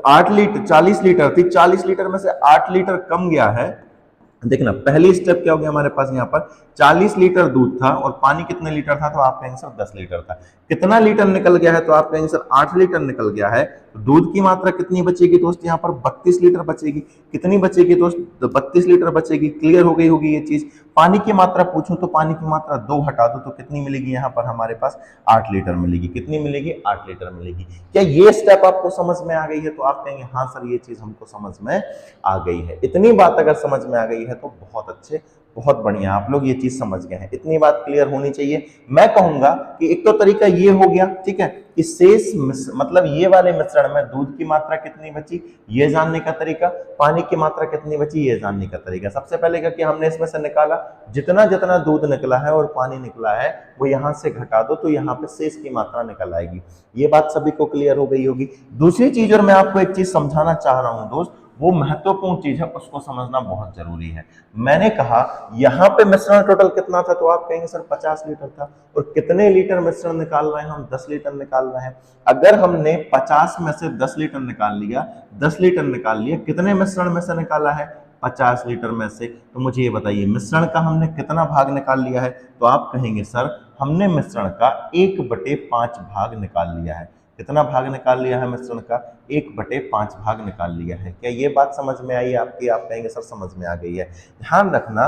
8 लीटर 40 लीटर थी, 40 लीटर में से 8 लीटर कम गया है। देखना पहली स्टेप क्या हो गया हमारे पास, यहाँ पर 40 लीटर दूध था और पानी कितने लीटर था, तो आप कहेंगे सर 10 लीटर था। कितना लीटर निकल गया है, तो आप कहेंगे सर 8 लीटर निकल गया है। तो दूध की मात्रा कितनी बचेगी दोस्त, यहाँ पर 32 लीटर बचेगी। कितनी बचेगी दोस्त, 32 लीटर बचेगी। क्लियर हो गई होगी ये चीज। पानी की मात्रा पूछूं तो पानी की मात्रा 2 हटा दो तो कितनी मिलेगी, यहाँ पर हमारे पास 8 लीटर मिलेगी। कितनी मिलेगी, 8 लीटर मिलेगी। क्या ये स्टेप आपको समझ में आ गई है, तो आप कहेंगे हाँ सर ये चीज हमको समझ में आ गई है। इतनी बात अगर समझ में आ गई है तो बहुत अच्छे, बहुत बढ़िया, आप लोग ये चीज समझ गए हैं। इतनी बात क्लियर होनी चाहिए। मैं कहूंगा कि एक तो तरीका ये हो गया, ठीक है, कि शेष मतलब ये वाले मिश्रण में दूध की मात्रा कितनी बची ये जानने का तरीका, पानी की मात्रा कितनी बची ये जानने का तरीका। सबसे पहले क्या किया हमने, इसमें से निकाला, जितना जितना दूध निकला है और पानी निकला है वो यहां से घटा दो, तो यहाँ पे शेष की मात्रा निकल आएगी। ये बात सभी को क्लियर हो गई होगी। दूसरी चीज, और मैं आपको एक चीज समझाना चाह रहा हूं दोस्त, वो महत्वपूर्ण चीज है, उसको समझना बहुत जरूरी है। मैंने कहा यहाँ पे मिश्रण टोटल कितना था, तो आप कहेंगे सर 50 लीटर था, और कितने लीटर मिश्रण निकाल रहे हैं हम, 10 लीटर निकाल रहे हैं। अगर हमने 50 में से 10 लीटर निकाल लिया, 10 लीटर निकाल लिया, कितने मिश्रण में से निकाला है, 50 लीटर में से। तो मुझे ये बताइए मिश्रण का हमने कितना भाग निकाल लिया है, तो आप कहेंगे सर हमने मिश्रण का 1/5 भाग निकाल लिया है। कितना भाग निकाल लिया है मिश्रण का, 1/5 भाग निकाल लिया है। क्या ये बात समझ में आई आपकी, आप कहेंगे सर समझ में आ गई है। ध्यान रखना,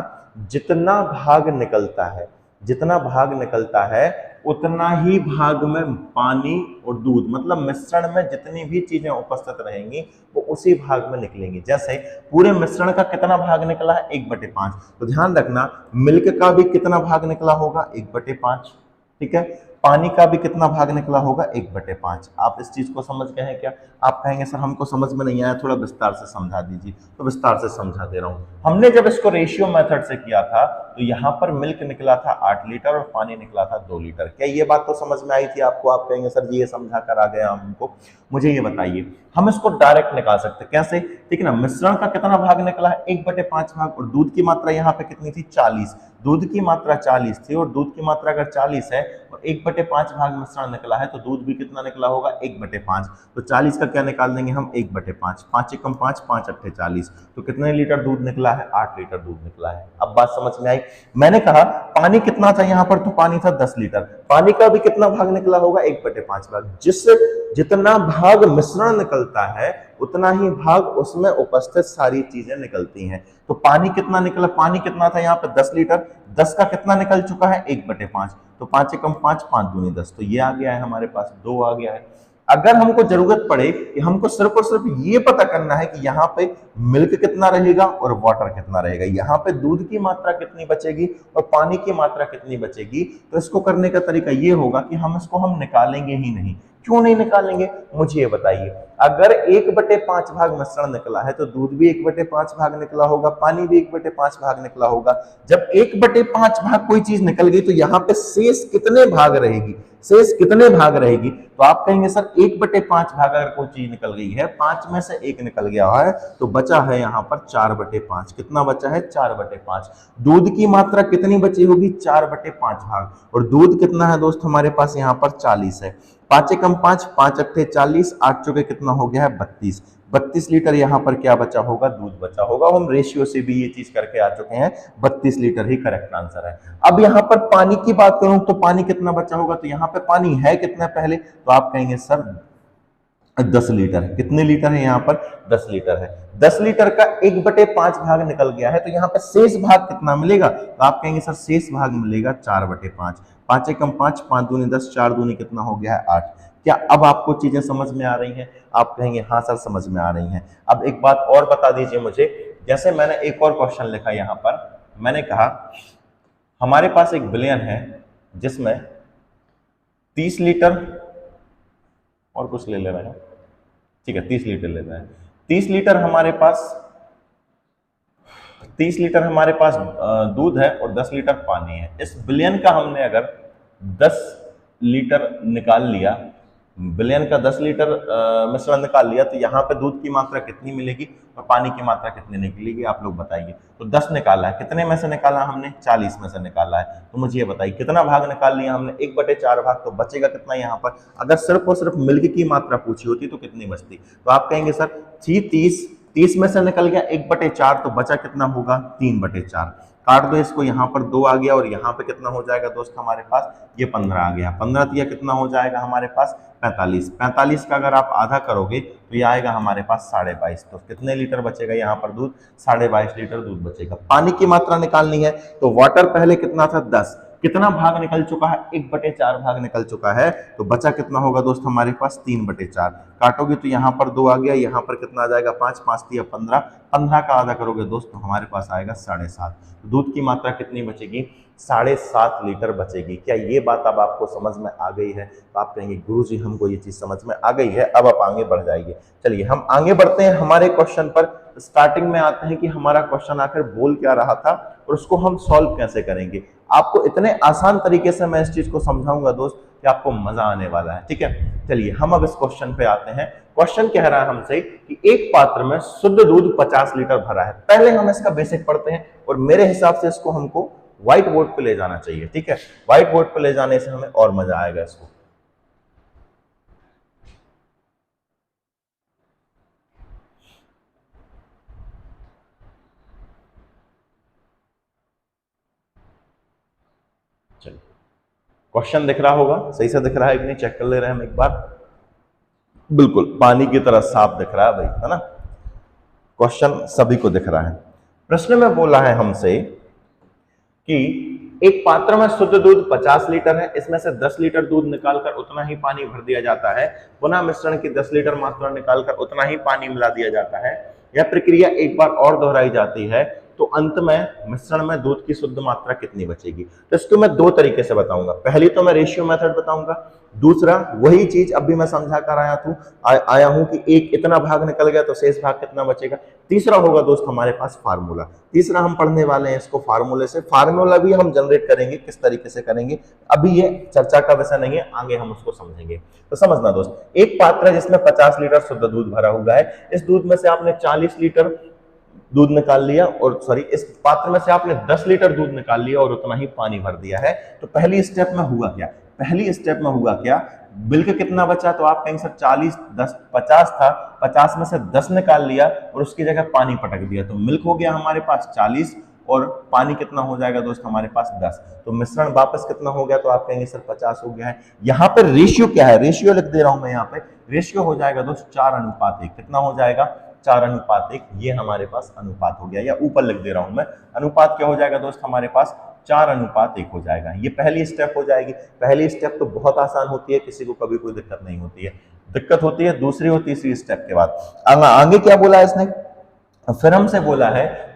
जितना भाग निकलता है, जितना भाग निकलता है उतना ही भाग में पानी और दूध, मतलब मिश्रण में जितनी भी चीजें उपस्थित रहेंगी वो उसी भाग में निकलेंगी। जैसे पूरे मिश्रण का कितना भाग निकला है, 1/5, तो ध्यान रखना मिल्क का भी कितना भाग निकला होगा, 1/5, ठीक है। पानी का भी कितना भाग निकला होगा, 1/5। आप इस चीज को समझ गए हैं क्या? आप कहेंगे सर हमको समझ में नहीं आया, थोड़ा विस्तार से समझा दीजिए, तो विस्तार से समझा दे रहा हूं। हमने जब इसको रेशियो मेथड से किया था तो यहाँ पर मिल्क निकला था 8 लीटर और पानी निकला था 2 लीटर। क्या ये बात तो समझ में आई थी आपको? आप कहेंगे सर जी ये समझा कर आ गया हमको। मुझे ये बताइए, हम इसको डायरेक्ट निकाल सकते हैं कैसे? ठीक है ना, मिश्रण का कितना भाग निकला है, 1/5 भाग, और दूध की मात्रा यहाँ पे कितनी थी, 40। दूध की मात्रा 40 थी, और दूध की मात्रा अगर 40 है और 1/5 भाग मिश्रण निकला है तो दूध भी कितना निकला होगा, 1/5। तो 40 का क्या निकाल देंगे हम, 1/5, 5 एकम 5, 5 अट्ठे 40, तो कितने लीटर दूध निकला है, 8 लीटर दूध निकला है। अब बात समझ में आई। मैंने कहा पानी कितना था यहाँ पर, तो पानी था 10 लीटर। पानी का भी कितना भाग निकला होगा, 1/5 भाग। जितना भाग मिश्रण निकलता है उतना ही भाग उसमें उपस्थित सारी चीजें निकलती हैं। तो पानी कितना निकला, पानी कितना था यहाँ पे 10 लीटर, 10 का कितना निकल चुका है, 1/5, तो 5 एकम 5, 5 दूनी 10, तो ये आ गया है हमारे पास, 2 आ गया है। अगर हमको जरूरत पड़े कि हमको सिर्फ और सिर्फ ये पता करना है कि यहाँ पे मिल्क कितना रहेगा और वाटर कितना रहेगा, यहाँ पे दूध की मात्रा कितनी बचेगी और पानी की मात्रा कितनी बचेगी, तो इसको करने का तरीका ये होगा कि हम निकालेंगे ही नहीं। क्यों नहीं निकालेंगे, मुझे ये बताइए। अगर 1/5 भाग मिश्रण निकला है तो दूध भी 1/5 भाग निकला होगा, पानी भी 1/5 भाग निकला होगा। जब 1/5 भाग कोई चीज निकल गई तो यहाँ पे शेष कितने भाग रहेगी, शेष कितने भाग रहेगी? तो आप कहेंगे सर 1/5 भाग अगर कोई चीज निकल गई है, 5 में से 1 निकल गया है, तो बचा है यहाँ पर 4/5। कितना बचा है, 4/5। दूध की मात्रा कितनी बची होगी, 4/5 भाग, और दूध कितना है दोस्त हमारे पास यहाँ पर 40 है। 5 एकम 5, 5 अट्ठे 40, 8 चौके कितना हो गया है, 32। 32 लीटर यहाँ पर क्या बचा होगा, दूध बचा होगा। हम रेशियो से भी ये चीज करके आ चुके हैं, 32 लीटर ही करेक्ट आंसर है। अब यहाँ पर पानी की बात करूं तो पानी कितना बचा होगा, तो यहाँ पे पानी है कितना पहले, तो आप कहेंगे सर 10 लीटर। कितने लीटर है यहाँ पर, 10 लीटर है। 10 लीटर का 1/5 भाग निकल गया है, तो यहाँ पे शेष भाग कितना मिलेगा, तो आप कहेंगे सर शेष भाग मिलेगा 4/5। 5 एकम 5, 5 दूनी 10, 4 दूनी कितना हो गया है, 8। क्या अब आपको चीजें समझ में आ रही हैं? आप कहेंगे हाँ सर समझ में आ रही हैं। अब एक बात और बता दीजिए मुझे, जैसे मैंने एक और क्वेश्चन लिखा यहाँ पर, मैंने कहा हमारे पास एक बिलियन है जिसमें 30 लीटर और कुछ ले रहे हैं, ठीक है 30 लीटर ले रहे हैं। 30 लीटर हमारे पास दूध है और 10 लीटर पानी है। इस बिलियन का हमने अगर 10 लीटर निकाल लिया, बिलियन का 10 लीटर मिश्रण निकाल लिया, तो यहाँ पे दूध की मात्रा कितनी मिलेगी और पानी की मात्रा कितनी निकलेगी, आप लोग बताइए। तो 10 निकाला है, कितने में से निकाला हमने, 40 में से निकाला है। तो मुझे ये बताइए कितना भाग निकाल लिया हमने, 1/4 भाग, तो बचेगा कितना यहाँ पर। अगर सिर्फ और सिर्फ मिल्क की मात्रा पूछी होती तो कितनी बचती, तो आप कहेंगे सर 30 में से निकल गया 1/4, तो बचा कितना होगा, 3/4। काट दो इसको, यहाँ पर 2 आ गया और यहाँ पे कितना हो जाएगा दोस्त हमारे पास, ये 15 आ गया। 15 दिया कितना हो जाएगा हमारे पास, 45। 45 का अगर आप आधा करोगे तो ये आएगा हमारे पास 22.5। तो कितने लीटर बचेगा यहाँ पर दूध, 22.5 लीटर दूध बचेगा। पानी की मात्रा निकालनी है तो वाटर पहले कितना था, 10। कितना भाग निकल चुका है, 1/4 भाग निकल चुका है, तो बचा कितना होगा दोस्त हमारे पास, 3/4। काटोगे तो यहाँ पर 2 आ गया, यहाँ पर कितना आ जाएगा, 5, 5 दिया 15। 15 का आधा करोगे दोस्त तो हमारे पास आएगा 7.5। दूध की मात्रा कितनी बचेगी, 7.5 लीटर बचेगी। क्या ये बात अब आपको समझ में आ गई है? तो आप कहेंगे गुरुजी हमको ये चीज समझ में आ गई है, अब आप आगे बढ़ जाइए। चलिए हम आगे बढ़ते हैं हमारे क्वेश्चन पर। स्टार्टिंग में आते हैं कि हमारा क्वेश्चन आखिर बोल क्या रहा था और उसको हम सॉल्व कैसे करेंगे। आपको इतने आसान तरीके से मैं इस चीज को समझाऊंगा दोस्त, कि आपको मजा आने वाला है। ठीक है, चलिए हम अब इस क्वेश्चन पे आते हैं। क्वेश्चन कह रहा है हमसे कि एक पात्र में शुद्ध दूध 50 लीटर भरा है। पहले हम इसका बेसिक पढ़ते हैं और मेरे हिसाब से इसको हमको व्हाइट बोर्ड पे ले जाना चाहिए। ठीक है, व्हाइट बोर्ड पे ले जाने से हमें और मजा आएगा इसको। चलिए, क्वेश्चन दिख रहा होगा, सही से दिख रहा है कि नहीं, चेक कर ले रहे हैं हम एक बार। बिल्कुल पानी की तरह साफ दिख रहा है भाई, है ना। क्वेश्चन सभी को दिख रहा है। प्रश्न में बोला है हमसे कि एक पात्र में शुद्ध दूध 50 लीटर है, इसमें से 10 लीटर दूध निकालकर उतना ही पानी भर दिया जाता है। पुनः मिश्रण की 10 लीटर मात्रा निकालकर उतना ही पानी मिला दिया जाता है। यह प्रक्रिया एक बार और दोहराई जाती है तो अंत में मिश्रण में दूध की शुद्ध मात्रा कितनी बचेगी। तो इसको मैं दो तरीके से बताऊंगा। पहली तो मैं रेशियो मेथड बताऊंगा, दूसरा वही चीज अभी मैं समझा कर आया हूं कि एक इतना भाग निकल गया तो शेष भाग कितना बचेगा। तीसरा होगा दोस्त हमारे पास फार्मूला। तीसरा हम पढ़ने वाले हैं इसको फार्मूले से। फार्मूला भी हम जनरेट करेंगे, किस तरीके से करेंगे अभी ये चर्चा का विषय नहीं है, आगे हम उसको समझेंगे। तो समझना दोस्त, एक पात्र है जिसमें 50 लीटर शुद्ध दूध भरा हुआ है। इस दूध में से आपने 40 लीटर दूध निकाल लिया, और सॉरी इस पात्र में से आपने 10 लीटर दूध निकाल लिया और उतना ही पानी भर दिया है। तो पहली स्टेप में हुआ क्या, पहली स्टेप में हुआ क्या, मिल्क कितना बचा, तो आप कहेंगे सर 40 10 50 था, 50 में से 10 निकाल लिया और उसकी जगह पानी पटक दिया, तो मिल्क हो गया हमारे पास 40 और पानी कितना हो जाएगा दोस्त हमारे पास 10। तो मिश्रण वापस कितना हो गया, तो आप कहेंगे सर 50 हो गया है। यहाँ पर रेशियो क्या है, रेशियो लिख दे रहा हूं मैं यहाँ पे, रेशियो हो जाएगा दोस्त 4:1। कितना हो जाएगा, 4:1। ये हमारे पास अनुपात हो गया, या ऊपर लिख दे रहा हूं मैं, अनुपात क्या हो जाएगा दोस्त हमारे पास 4:1 हो जाएगा। ये पहली स्टेप हो जाएगी। पहली स्टेप तो बहुत आसान होती है, किसी को कभी कोई दिक्कत नहीं होती है। दिक्कत होती है दूसरी और तीसरी स्टेप के बाद। आगे क्या बोला है इसने, फिर हमसे बोला है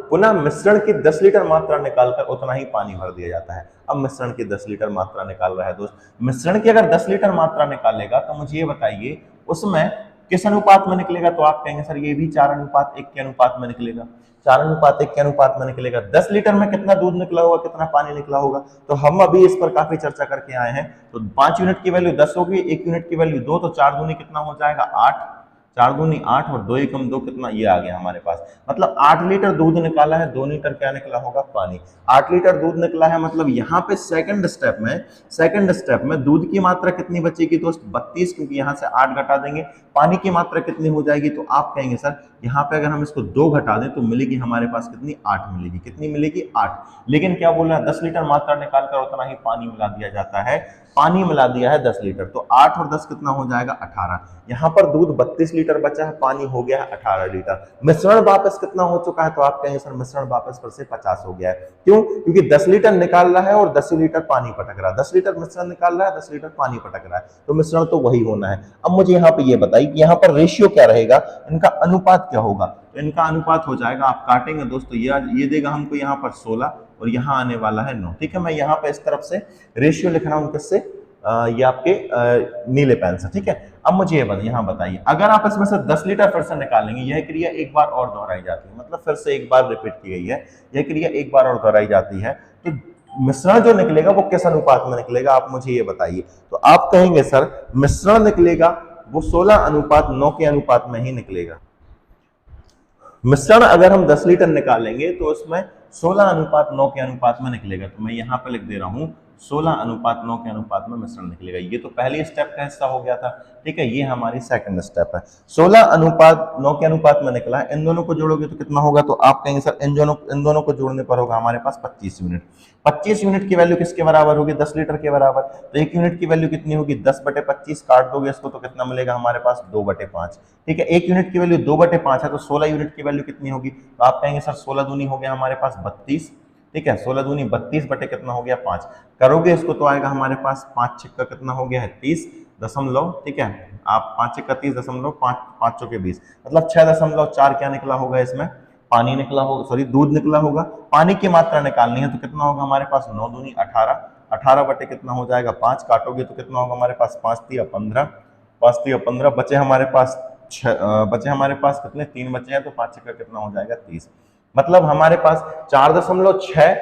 पुनः मिश्रण की 10 लीटर मात्रा निकालकर उतना ही पानी भर दिया जाता है। अब मिश्रण की 10 लीटर मात्रा निकाल रहा है दोस्त। मिश्रण की अगर 10 लीटर मात्रा निकालेगा तो मुझे ये बताइए उसमें किस अनुपात में निकलेगा, तो आप कहेंगे सर ये भी 4:1 के अनुपात में निकलेगा। 4:1 के अनुपात में निकलेगा। 10 लीटर में कितना दूध निकला होगा, कितना पानी निकला होगा, तो हम अभी इस पर काफी चर्चा करके आए हैं। तो 5 यूनिट की वैल्यू 10 होगी, 1 यूनिट की वैल्यू 2, तो 4 दूनी कितना हो जाएगा 8, 4 दूनी 8 और 2 एकम 2 कितना, ये आ गया हमारे पास। मतलब 8 लीटर दूध निकाला है, 2 लीटर क्या निकला होगा, पानी। 8 लीटर दूध निकला है, मतलब यहाँ पे सेकंड स्टेप में दूध की मात्रा कितनी बचेगी दोस्त 32, क्योंकि यहाँ से 8 घटा देंगे। पानी की मात्रा कितनी हो जाएगी, तो आप कहेंगे सर यहाँ पे अगर हम इसको 2 घटा दें तो मिलेगी हमारे पास कितनी, 8 मिलेगी। कितनी मिलेगी, 8। लेकिन क्या बोल रहा है, 10 लीटर मात्रा निकालकर उतना ही पानी मिला दिया जाता है। पानी मिला दिया है 10 लीटर, तो 8 और 10 कितना हो जाएगा 18। यहाँ पर दूध 32 लीटर बचा है, पानी हो गया है 18 लीटर। मिश्रण वापस कितना हो चुका है, तो आप कहेंगे सर मिश्रण वापस फिर से 50 हो गया है। क्यों, क्योंकि 10 लीटर निकाल रहा है और 10 लीटर पानी पटक रहा है। 10 लीटर मिश्रण निकाल रहा है, 10 लीटर पानी पटक रहा है, तो मिश्रण तो वही होना है। अब मुझे यहाँ पे ये बताइए कि यहाँ पर रेशियो क्या रहेगा, इनका अनुपात क्या होगा। तो इनका अनुपात हो जाएगा, आप काटेंगे दोस्तों, ये देगा हमको यहाँ पर 16 और यहाँ आने वाला है 9। ठीक है, मैं यहाँ पे इस तरफ से रेशियो लिख रहा हूँ, किससे, ये आपके नीले पेन से। ठीक है, अब मुझे यहाँ बताइए, अगर आप इसमें से 10 लीटर फिर से निकालेंगे, यह क्रिया एक बार और दोहराई जाती है, मतलब फिर से एक बार रिपीट की गई है, यह क्रिया एक बार और दोहराई जाती है, तो मिश्रण जो निकलेगा वो किस अनुपात में निकलेगा, आप मुझे ये बताइए। तो आप कहेंगे सर मिश्रण निकलेगा वो 16:9 के अनुपात में ही निकलेगा। मिश्रण अगर हम 10 लीटर निकालेंगे तो उसमें 16:9 के अनुपात में निकलेगा। तो मैं यहाँ पे लिख दे रहा हूँ 16:9 के अनुपात में मिश्रण निकलेगा। ये तो पहली स्टेप का हिस्सा हो गया था। ठीक है, ये हमारी सेकंड स्टेप है। 16:9 के अनुपात में निकला है। इन दोनों को जोड़ोगे तो कितना होगा, तो आप कहेंगे सर इन दोनों को जोड़ने पर होगा हमारे पास 25 यूनिट। 25 यूनिट की वैल्यू किसके बराबर होगी, 10 लीटर के बराबर। तो 1 यूनिट की वैल्यू कितनी होगी, 10/25, काट दोगे इसको तो कितना मिलेगा हमारे पास 2/5। ठीक है, 1 यूनिट की वैल्यू 2/5 है, तो 16 यूनिट की वैल्यू कितनी होगी, तो आप कहेंगे सर 16 दूनी हो गया हमारे पास 32। ठीक है, 16 दूनी 32 बटे कितना हो गया 5, करोगे इसको तो आएगा हमारे पास 5 छक्का कितना हो गया है 30 दशमलव। ठीक है, आप 5 छक्का 30 दशमलव 5 चौके 20, मतलब 6.4 क्या निकला होगा, इसमें पानी निकला होगा, सॉरी दूध निकला होगा। पानी की मात्रा निकालनी है तो कितना होगा हमारे पास 9 दूनी 18, 18 बटे कितना हो जाएगा 5, काटोगे तो कितना होगा हमारे पास 5 तिया 15, 5 तिया 15, बचे हमारे पास कितने 3 बचे हैं, तो 5 छक्का कितना हो जाएगा 30। मतलब हमारे पास 4.6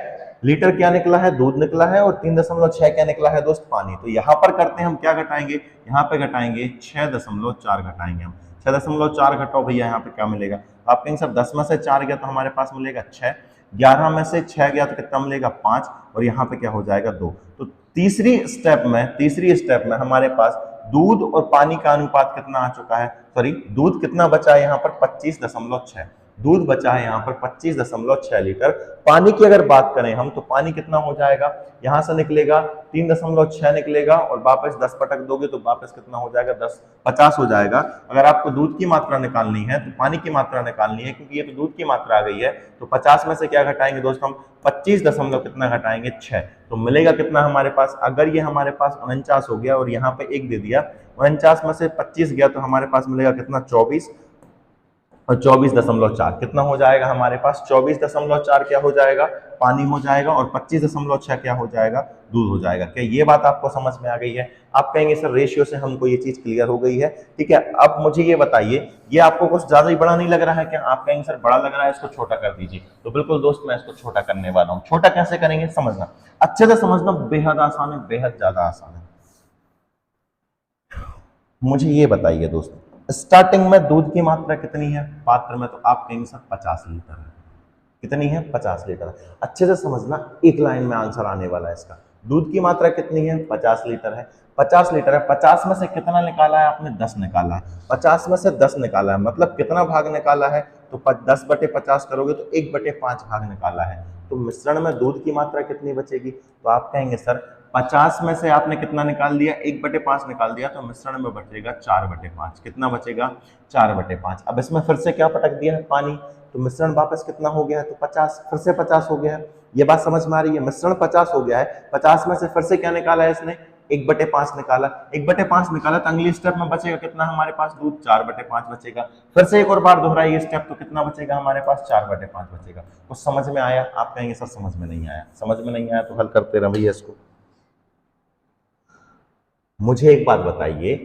लीटर क्या निकला है, दूध निकला है, और 3.6 क्या निकला है दोस्त, पानी। तो यहाँ पर करते हैं हम क्या घटाएंगे, यहाँ पे घटाएंगे 6.4 घटाएंगे हम। 6.4 घटाओ भैया, यहाँ पे क्या मिलेगा, तो आप कहेंगे सर 10 में से 4 गया तो हमारे पास मिलेगा 6, 11 में से 6 गया तो कितना मिलेगा 5, और यहाँ पे क्या हो जाएगा 2। तो तीसरी स्टेप में हमारे पास दूध और पानी का अनुपात कितना आ चुका है, सॉरी दूध कितना बचा है यहाँ पर 25.6, दूध बचा है यहाँ पर 25.6 लीटर। पानी की अगर बात करें हम तो पानी कितना हो जाएगा, यहां से निकलेगा 3.6 निकलेगा, और वापस 10 पटक दोगे तो वापस कितना हो जाएगा 50 हो जाएगा। अगर आपको दूध की मात्रा निकालनी है तो पानी की मात्रा निकालनी है, क्योंकि ये तो दूध की मात्रा आ गई है, तो 50 में से क्या घटाएंगे दोस्तों हम, 25 दशमलव कितना घटाएंगे 6, तो मिलेगा कितना हमारे पास, अगर ये हमारे पास 49 हो गया और यहाँ पे 1 दे दिया, 49 में से 25 गया तो हमारे पास मिलेगा कितना 24, और 24.4 कितना हो जाएगा हमारे पास, 24.4 क्या हो जाएगा, पानी हो जाएगा, और 25.6 क्या हो जाएगा, दूध हो जाएगा। क्या ये बात आपको समझ में आ गई है? आप कहेंगे सर रेशियो से हमको ये चीज क्लियर हो गई है, ठीक है। अब मुझे ये बताइए, ये आपको कुछ ज्यादा ही बड़ा नहीं लग रहा है क्या? आप कहेंगे सर बड़ा लग रहा है, इसको छोटा कर दीजिए। तो बिल्कुल दोस्त, मैं इसको छोटा करने वाला हूँ। छोटा कैसे करेंगे समझना, अच्छे से समझना, बेहद आसान है, बेहद ज्यादा आसान है। मुझे ये बताइए दोस्त, स्टार्टिंग में दूध की मात्रा कितनी है पात्र में, तो आप कहेंगे सर 50 लीटर है। कितनी है? 50 लीटर। अच्छे से समझना, एक लाइन में आंसर आने वाला है इसका। दूध की मात्रा कितनी है? 50 लीटर है। 50 लीटर है, 50 में से कितना निकाला है आपने? 10 निकाला है। 50 में से 10 निकाला है, मतलब कितना भाग निकाला है? तो 10/50 करोगे तो 1/5 भाग निकाला है। तो मिश्रण में दूध की मात्रा कितनी बचेगी? तो आप कहेंगे सर 50 में से आपने कितना निकाल दिया? 1/5 निकाल दिया, तो मिश्रण में बचेगा 4/5। कितना बचेगा? 4/5। अब इसमें फिर से क्या पटक दिया है? पानी। तो मिश्रण वापस कितना हो गया है? तो 50, फिर से 50 हो गया है। ये बात समझ में आ रही है? मिश्रण 50 हो गया है, 50 में से फिर से क्या निकाला है इसने? 1/5 निकाला। 1/5 निकाला तो अगली स्टेप में बचेगा कितना हमारे पास? दूध 4/5 बचेगा। फिर से एक और बार दोहराइए स्टेप, तो कितना बचेगा हमारे पास? 4/5 बचेगा। कुछ समझ में आया? आप कहेंगे सर समझ में नहीं आया। समझ में नहीं आया तो हल करते रहिए इसको। मुझे एक बात बताइए,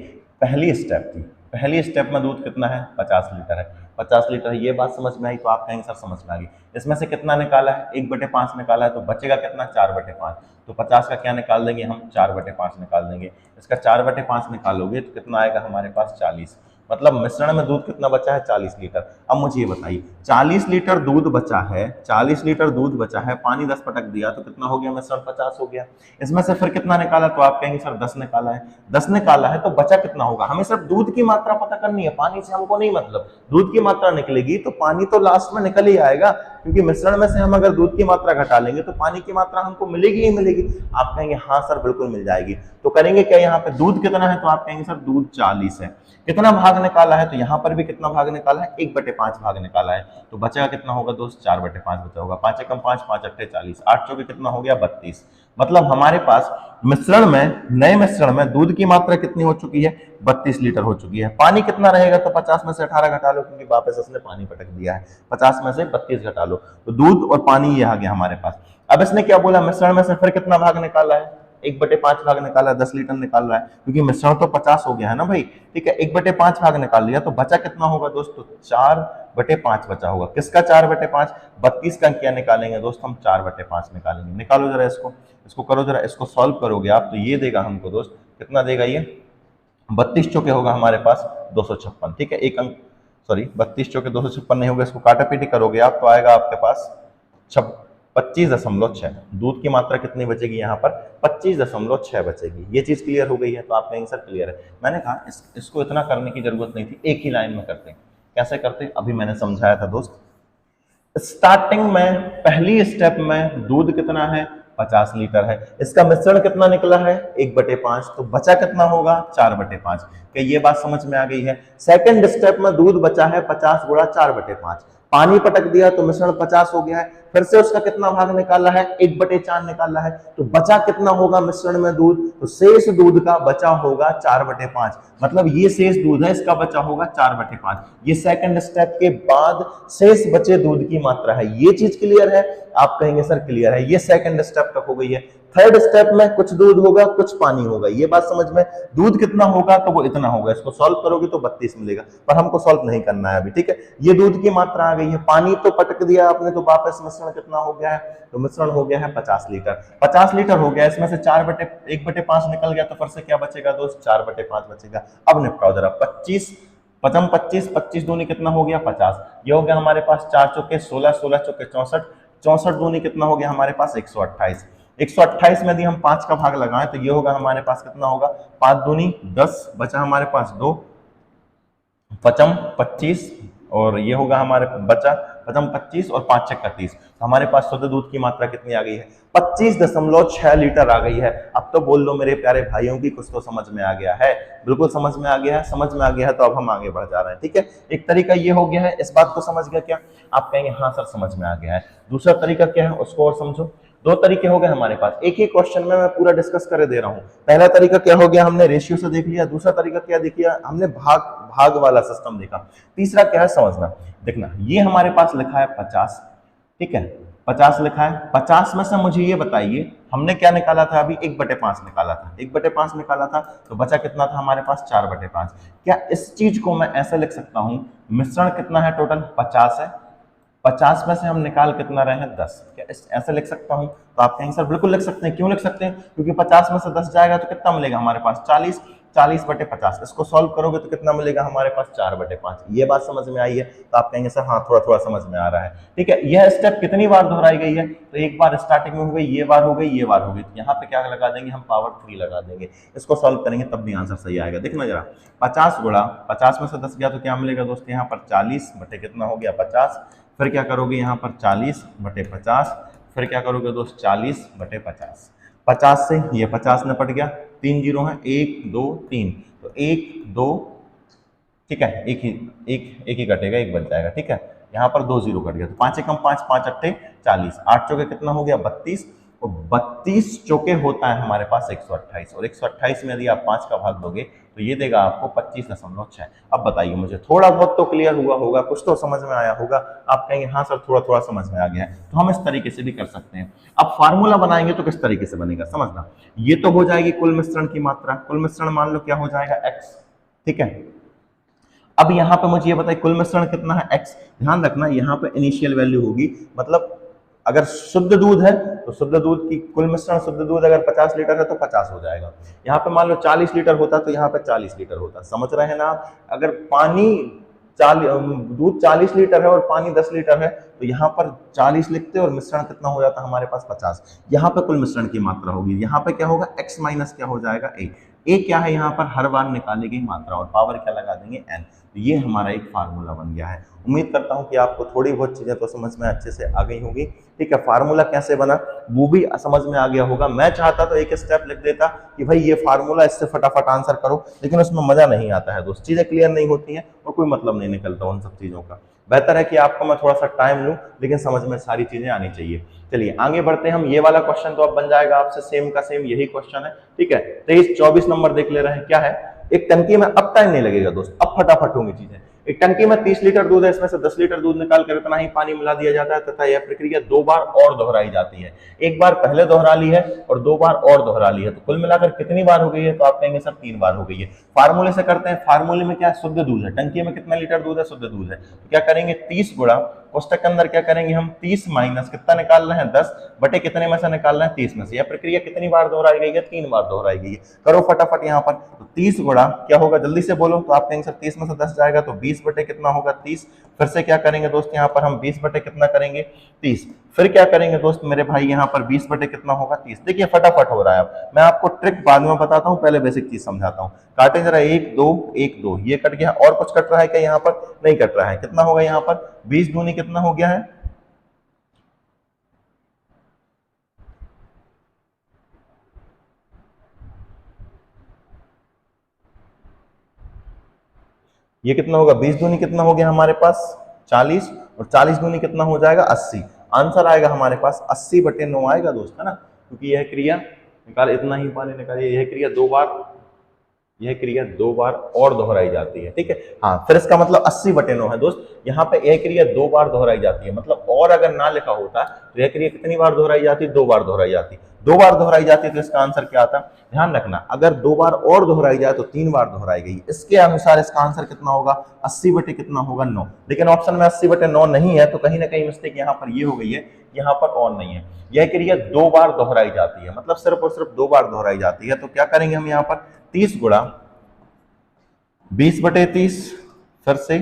पहली स्टेप में दूध कितना है? 50 लीटर है। 50 लीटर है, ये बात समझ में आई? तो आप कहेंगे सर समझ में आ गई। इसमें से कितना निकाला है? 1/5 निकाला है, तो बचेगा कितना? 4/5। तो 50 का क्या निकाल देंगे हम? 4/5 निकाल देंगे। इसका 4/5 निकालोगे तो कितना आएगा हमारे पास? 40। मतलब मिश्रण में दूध कितना बचा है? 40 लीटर। अब मुझे ये बताइए, 40 लीटर दूध बचा है, 40 लीटर दूध बचा है, पानी 10 पटक दिया तो कितना हो गया? मिश्रण 50 हो गया। इसमें से फिर कितना निकाला? तो आप कहेंगे सर 10 निकाला है। 10 निकाला है तो बचा कितना होगा? हमें सिर्फ दूध की मात्रा पता करनी है, पानी से हमको नहीं मतलब। दूध की मात्रा निकलेगी तो पानी तो लास्ट में निकल ही आएगा, क्योंकि मिश्रण में से हम अगर दूध की मात्रा घटा लेंगे तो पानी की मात्रा हमको मिलेगी ही मिलेगी। आप कहेंगे हाँ सर बिल्कुल मिल जाएगी। तो करेंगे क्या? यहाँ पे दूध कितना है? तो आप कहेंगे सर दूध 40 है। कितना भाग निकाला है? तो यहाँ पर भी कितना भाग निकाला है? 1/5 भाग निकाला है। तो बचेगा कितना होगा दोस्त? 4/5 बचा होगा। 5 एकम 5, 5 अट्ठे 40, 8 चौके कितना हो गया? 32। मतलब हमारे पास मिश्रण में, नए मिश्रण में दूध की मात्रा कितनी हो चुकी है? 32 लीटर हो चुकी है। पानी कितना रहेगा? तो 50 में से 18 घटा लो, क्योंकि वापस इसने पानी पटक दिया है। 50 में से 32 घटा लो, तो दूध और पानी ये आ गया हमारे पास। अब इसने क्या बोला? मिश्रण में से फिर कितना भाग निकाला है? 1/5 भाग निकाला, 10 लीटर निकाल रहा है, क्योंकि मिश्रण तो 50 हो गया है ना भाई, ठीक है। 1/5 भाग निकाल लिया, तो बचा कितना होगा दोस्तों? 4/5 बचा होगा। किसका 4/5? 32 का क्या निकालेंगे दोस्त हम? 4/5 निकालेंगे। निकालो जरा इसको करो जरा, इसको सॉल्व करोगे आप तो ये देगा हमको दोस्त, कितना देगा ये? 32 चौके होगा हमारे पास 256, ठीक है। एक अंक, सॉरी 32 चौके 256 नहीं होगा, इसको काटा पीटी करोगे आप तो आएगा आपके पास 25.6। दूध की मात्रा कितनी बचेगी यहाँ पर? 25.6 बचेगी। ये चीज क्लियर हो गई है? तो आप कहेंगे सर क्लियर है। मैंने कहा इसको इतना करने की जरूरत नहीं थी, एक ही लाइन में करते हैं। कैसे करते? अभी मैंने समझाया था दोस्त। स्टार्टिंग में पहली स्टेप में दूध कितना है? 50 लीटर है। इसका मिश्रण कितना निकला है? 1/5। तो बचा कितना होगा? 4/5। क्या ये बात समझ में आ गई है? सेकंड स्टेप में दूध बचा है 50 गुणा 4/5। पानी पटक दिया तो मिश्रण 50 हो गया है। फिर से उसका कितना भाग निकाला है? 1/4 निकाला है। तो बचा कितना होगा मिश्रण में दूध? तो शेष दूध का बचा होगा 4/5। मतलब ये शेष दूध है, इसका बचा होगा 4/5। ये सेकंड स्टेप के बाद शेष बचे दूध की मात्रा है। ये चीज क्लियर है? आप कहेंगे सर क्लियर है। ये सेकंड स्टेप तक हो गई है। थर्ड स्टेप में कुछ दूध होगा कुछ पानी होगा, ये बात समझ में। दूध कितना होगा तो वो इतना होगा, इसको सॉल्व करोगे तो 32 मिलेगा, पर हमको सॉल्व नहीं करना है अभी, ठीक है। ये दूध की मात्रा आ गई है, पानी तो पटक दिया आपने, तो वापस मिश्रण कितना हो गया है, तो मिश्रण हो गया है 50 लीटर। 50 लीटर हो गया, इसमें से 1/5 निकल गया, तो फिर से क्या बचेगा दोस्त, 4/5 बचेगा। अब निपटाओ जरा, 25 पचम 25, 25 दूनी कितना हो गया 50, ये हो गया हमारे पास 4 चौके 16, 16 चौके 64, 64 दूनी कितना हो गया हमारे पास 128, 128 में यदि हम 5 का भाग लगाएं तो ये होगा हमारे पास कितना होगा, 5 दूनी 10, बचा हमारे पास 2, पचम 25, और ये होगा हमारे बचा पचम 25 और 5 छक्का 30, तो हमारे पास शुद्ध दूध की मात्रा कितनी आ गई है, 25.6 लीटर आ गई है। अब तो बोल लो मेरे प्यारे भाइयों की, कुछ तो समझ में आ गया है, बिल्कुल समझ में आ गया है, समझ में आ गया है, तो अब हम आगे बढ़ जा रहे हैं, ठीक है। एक तरीका ये हो गया है, इस बात को समझ गया क्या, आप कहेंगे हाँ सर समझ में आ गया है। दूसरा तरीका क्या है उसको और समझो। दो तरीके हो गए हमारे पास, एक ही क्वेश्चन में मैं पूरा डिस्कस कर दे रहा हूं। पहला तरीका क्या हो गया, हमने रेशियो से देख लिया। दूसरा तरीका क्या देख लिया हमने, भाग वाला सिस्टम देखा। तीसरा क्या है समझना, देखना ये हमारे पास लिखा है 50, ठीक है, 50 लिखा है। 50 में से मुझे ये बताइए हमने क्या निकाला था, अभी 1/5 निकाला था, 1/5 निकाला था, तो बचा कितना था हमारे पास 4/5। क्या इस चीज को मैं ऐसे लिख सकता हूं, मिश्रण कितना है टोटल 50 है, 50 में से हम निकाल कितना रहे हैं 10, क्या ऐसे लिख सकता हूं, तो आप कहेंगे सर बिल्कुल लिख सकते हैं। क्यों लिख सकते हैं, क्योंकि 50 में से 10 जाएगा तो कितना मिलेगा हमारे पास 40, 40/50, इसको सॉल्व करोगे तो कितना मिलेगा हमारे पास 4/5। ये बात समझ में आई है, तो आप कहेंगे सर हाँ थोड़ा थोड़ा समझ में आ रहा है, ठीक है। यह स्टेप कितनी बार दोहराई गई है, तो एक बार स्टार्टिंग में हो गई, ये बार हो गई, ये बार हो गई, यहाँ पे क्या लगा देंगे हम, पावर 3 लगा देंगे। इसको सॉल्व करेंगे तब भी आंसर सही आएगा। देखना जरा, 50 गुणा 50 में से 10 गया तो क्या मिलेगा दोस्त, यहाँ पर 40 बटे कितना हो गया 50, फिर क्या करोगे यहाँ पर 40/50, फिर क्या करोगे दोस्त 40/50, 50 से ये 50 न पट गया, 3 जीरो है, 1 2 3, तो 1 2, ठीक है, एक ही कटेगा, एक बच जाएगा, ठीक है। यहाँ पर 2 जीरो कट गया, तो 5 एकम 5, 5 अट्ठे 40, 8 चौके कितना हो गया 32, और 32 चौके होता है हमारे पास 128, और 128 में यदि आप 5 का भाग दोगे तो ये देगा आपको 25.6। अब बताइए मुझे, थोड़ा बहुत तो क्लियर हुआ होगा, कुछ तो समझ में आया होगा। आप कहेंगे हाँ सर थोड़ा थोड़ा समझ में आ गया है, तो हम इस तरीके से भी कर सकते हैं। अब फार्मूला बनाएंगे तो किस तरीके से बनेगा समझना, ये तो हो जाएगी कुल मिश्रण की मात्रा, कुल मिश्रण मान लो क्या हो जाएगा x, ठीक है। अब यहाँ पे मुझे ये बताइए कुल मिश्रण कितना है x, ध्यान रखना यहाँ पे इनिशियल वैल्यू होगी, मतलब अगर शुद्ध दूध है तो शुद्ध दूध की कुल मिश्रण, शुद्ध दूध अगर 50 लीटर है तो 50 हो जाएगा। यहाँ पे मान लो 40 लीटर होता तो यहाँ पे 40 लीटर होता, समझ रहे हैं ना आप। अगर दूध 40 लीटर है और पानी 10 लीटर है तो यहाँ पर 40 लिखते और मिश्रण कितना हो जाता हमारे पास 50। यहाँ पे कुल मिश्रण की मात्रा होगी, यहाँ पे क्या होगा x माइनस क्या हो जाएगा a क्या है यहाँ पर हर बार निकाली गई मात्रा, और पावर क्या लगा देंगे n। तो ये हमारा एक फार्मूला बन गया है। उम्मीद करता हूं कि आपको थोड़ी बहुत चीजें तो समझ में अच्छे से आ गई होंगी, ठीक है। फार्मूला कैसे बना वो भी समझ में आ गया होगा। मैं चाहता तो एक स्टेप लिख देता कि भाई ये फार्मूला, इससे फटाफट आंसर करो, लेकिन उसमें मजा नहीं आता है दोस्त, चीजें क्लियर नहीं होती हैं और कोई मतलब नहीं निकलता उन सब चीजों का। बेहतर है कि आपको मैं थोड़ा सा टाइम लूं, लेकिन समझ में सारी चीजें आनी चाहिए। चलिए आगे बढ़ते हैं हम। ये वाला क्वेश्चन तो अब बन जाएगा आपसे सेम का सेम यही क्वेश्चन है, ठीक है। 23-24 नंबर देख ले रहे हैं, क्या है, एक टंकी में, अब टाइम नहीं लगेगा दोस्त, अब फटाफट होंगी चीजें। एक टंकी में 30 लीटर दूध है, इसमें से 10 लीटर दूध निकाल कर इतना ही पानी मिला दिया जाता है तथा यह प्रक्रिया 2 बार और दोहराई जाती है। एक बार पहले दोहरा ली है और 2 बार और दोहरा ली है, तो कुल मिलाकर कितनी बार हो गई है, तो आप कहेंगे सर 3 बार हो गई है। फार्मूले से करते हैं, फार्मूले में क्या शुद्ध दूध है, टंकी में कितना लीटर दूध है, शुद्ध दूध है, तो क्या करेंगे 30 गुणा, कोष्टक के अंदर क्या करेंगे हम 30 माइनस कितना निकाल रहे हैं 10 बटे कितने में से निकाल रहे हैं 30 में से। यह प्रक्रिया कितनी बार दोहराई गई है, 3 बार दोहराई गई है। करो फटाफट यहाँ पर, तो 30 गुणा क्या होगा जल्दी से बोलो, तो आप कहेंगे सर 30 में से 10 जाएगा तो 20 बटे कितना होगा 30। फिर से क्या करेंगे दोस्त, यहाँ पर हम 20 बटे कितना करेंगे 30। फिर क्या करेंगे दोस्त मेरे भाई, यहाँ पर 20 बटे कितना होगा 30। देखिए फटाफट हो रहा है। अब मैं आपको ट्रिक बाद में बताता हूँ, पहले बेसिक चीज समझाता हूँ। काटे जरा, 1 2 1 2, ये कट गया, और कुछ कट रहा है क्या यहाँ पर, नहीं कट रहा है। कितना होगा यहाँ पर 20 दूनी कितना हो गया है, ये कितना होगा 20 दूनी कितना हो गया हमारे पास 40, और 40 दूनी कितना हो जाएगा 80। आंसर आएगा हमारे पास 80 बटे 9 आएगा दोस्त, है ना, क्योंकि यह क्रिया निकाल, इतना ही पानी निकालिए, यह क्रिया 2 बार यह क्रिया 2 बार और दोहराई जाती है, ठीक है। हाँ, फिर इसका मतलब 80/9 है दोस्त। यहाँ पे यह क्रिया 2 बार दोहराई जाती है, मतलब और अगर ना लिखा होता तो यह क्रिया कितनी बार दोहराई जाती? 2 बार दोहराई जाती। 2 बार दोहराई जाती तो इसका आंसर क्या आता? ध्यान रखना, अगर 2 बार और दोहराई जाए तो 3 बार दोहराई गई, इसके अनुसार इसका आंसर कितना होगा? 80 बटे कितना होगा? 9। लेकिन ऑप्शन में 80/9 नहीं है, तो कहीं ना कहीं मिस्टेक यहाँ पर ये हो गई है, यहाँ पर और नहीं है। यह क्रिया 2 बार दोहराई जाती है, मतलब सिर्फ और सिर्फ 2 बार दोहराई जाती है। तो क्या करेंगे हम यहाँ पर? 30 गुणा 20/30, फिर से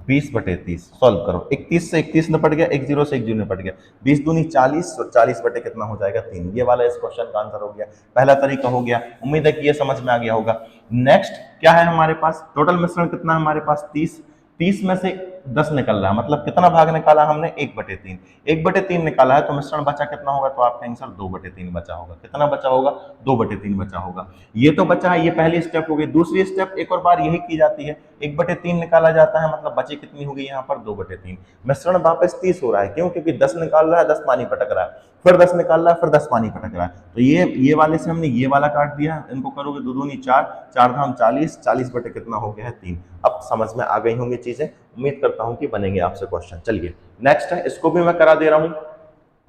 20/30 सॉल्व करो। 31 से 31 निपट गया, 10 से 10 निपट गया, 20 दूनी 40 और 40 बटे कितना हो जाएगा? 3। ये वाला इस क्वेश्चन का आंसर हो गया, पहला तरीका हो गया। उम्मीद है कि ये समझ में आ गया होगा। नेक्स्ट क्या है हमारे पास? टोटल मिश्रण कितना है हमारे पास? 30। 30 में से 10 निकल रहा है, मतलब कितना भाग निकाला हमने? 1/3। 1/3 निकाला है तो मिश्रण बचा कितना होगा? तो आपका आंसर 2/3 बचा होगा। कितना बचा होगा? 2/3 बचा होगा। ये तो बचा है, ये पहली स्टेप हो गई। दूसरी स्टेप एक और बार यही की जाती है, 1/3 निकाला जाता है, मतलब बची कितनी होगी यहाँ पर? 2/3। मिश्रण वापस 30 हो रहा है, क्यों? क्योंकि 10 निकाल रहा है, 10 पानी पटक रहा है, फिर 10 निकाल रहा है, फिर 10 पानी पटक रहा है। तो ये वाले से हमने ये वाला काट दिया, इनको करोगे 2 दूनी 4, 4 धाम 40, 40 बटे कितना हो गया है? 3। अब समझ में आ गई होंगी चीजें, उम्मीद करता हूं कि बनेंगे आपसे क्वेश्चन। चलिए नेक्स्ट है, इसको भी मैं करा दे रहा हूं।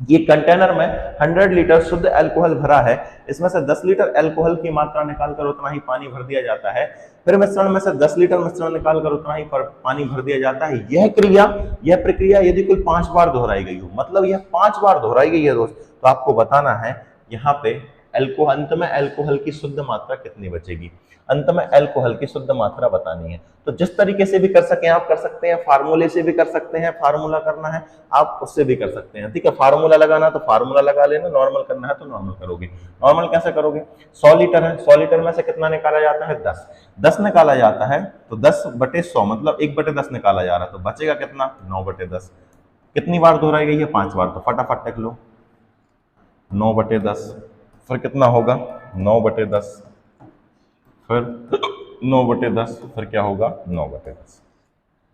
ये कंटेनर में 100 लीटर शुद्ध अल्कोहल भरा है, इसमें से 10 लीटर अल्कोहल की मात्रा निकालकर उतना ही पानी भर दिया जाता है। फिर मिश्रण में से 10 लीटर मिश्रण निकालकर उतना ही पानी भर दिया जाता है। यह प्रक्रिया यदि कुल 5 बार दोहराई गई हो, मतलब यह 5 बार दोहराई गई है दोस्त, तो आपको बताना है यहाँ पे अंत में अल्कोहल की शुद्ध मात्रा कितनी बचेगी। अंत में अल्कोहल की शुद्ध मात्रा बतानी है। तो जिस तरीके से भी कर सके आप कर सकते हैं, फार्मूले से भी कर सकते हैं, फार्मूला करना है आप उससे भी कर सकते हैं, ठीक है। फार्मूला लगाना तो फार्मूला लगा लेना, नॉर्मल करना है तो नॉर्मल करोगे। नॉर्मल कैसे करोगे? 100 लीटर है, 100 लीटर में से कितना निकाला जाता है? 10। 10 निकाला जाता है तो 10/100, मतलब 1/10 निकाला जा रहा है, तो बचेगा कितना? 9/10। कितनी बार दोहराई गई है? 5 बार। तो फटाफट लिख लो 9/10, फिर कितना होगा? 9/10, फिर 9/10, फिर क्या होगा? 9/10।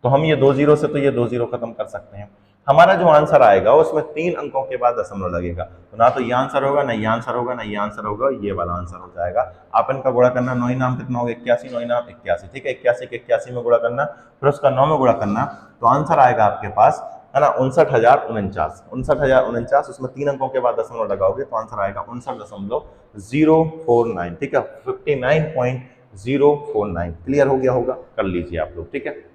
तो हम ये 2 जीरो से तो ये 2 जीरो खत्म कर सकते हैं। हमारा जो आंसर आएगा उसमें 3 अंकों के बाद दशमलव लगेगा, तो ना तो ये आंसर होगा, ना ये आंसर होगा, ना ये आंसर होगा, ये वाला आंसर हो जाएगा। आप इनका गुणा करना, 9 नाम कितना होगा? 81, 9 नाम 81, ठीक है। 81 के 81 में गुणा करना, फिर उसका 9 में गुणा करना, तो आंसर आएगा आपके पास, है ना, 59,049। 59,049, उसमें 3 अंकों के बाद दशमलव लगाओगे तो आंसर आएगा 59.049, ठीक है। 59.049। क्लियर हो गया होगा? कर लीजिए आप लोग, ठीक है।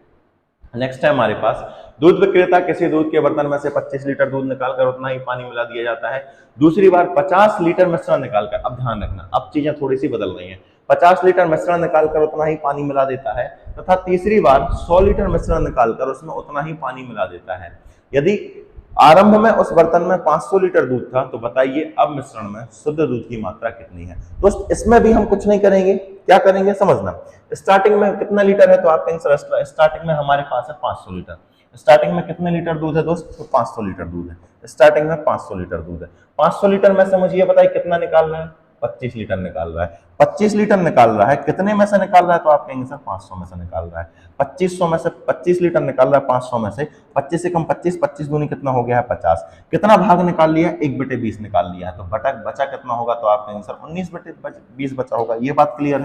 नेक्स्ट है हमारे पास, दूध विक्रेता किसी दूध के बर्तन में से 25 लीटर दूध निकालकर उतना ही पानी मिला दिया जाता है। दूसरी बार 50 लीटर मिश्रण निकालकर, अब ध्यान रखना, अब चीजें थोड़ी सी बदल रही हैं। 50 लीटर मिश्रण निकालकर उतना ही पानी मिला देता है, तथा तीसरी बार 100 लीटर मिश्रण निकालकर उसमें उतना ही पानी मिला देता है। यदि आरंभ में उस बर्तन में 500 लीटर दूध था, तो बताइए अब मिश्रण में शुद्ध दूध की मात्रा कितनी है। दोस्त इसमें भी हम कुछ नहीं करेंगे, क्या करेंगे समझना। स्टार्टिंग में कितना लीटर है? तो आपका आंसर स्टार्टिंग में हमारे पास है 500 लीटर। स्टार्टिंग में कितने लीटर दूध है दोस्त? तो 500 लीटर दूध है। स्टार्टिंग में 500 लीटर दूध है। 500 लीटर में से मुझे ये बताइए कितना निकाल रहा है? 25 लीटर निकाल रहा है। 25 लीटर निकाल रहा है, कितने में से निकाल रहा है? तो आप कहेंगे सर 500 में से निकाल रहा है। 2500 में से 25 लीटर निकाल रहा है 500 में से, 25 से कम 25, 25 दूनी कितना हो गया है? 50। कितना भाग निकाल लिया? 1/20 निकाल लिया है, तो बचा कितना होगा? तो आपका आंसर 19/20 बचा होगा। ये बात क्लियर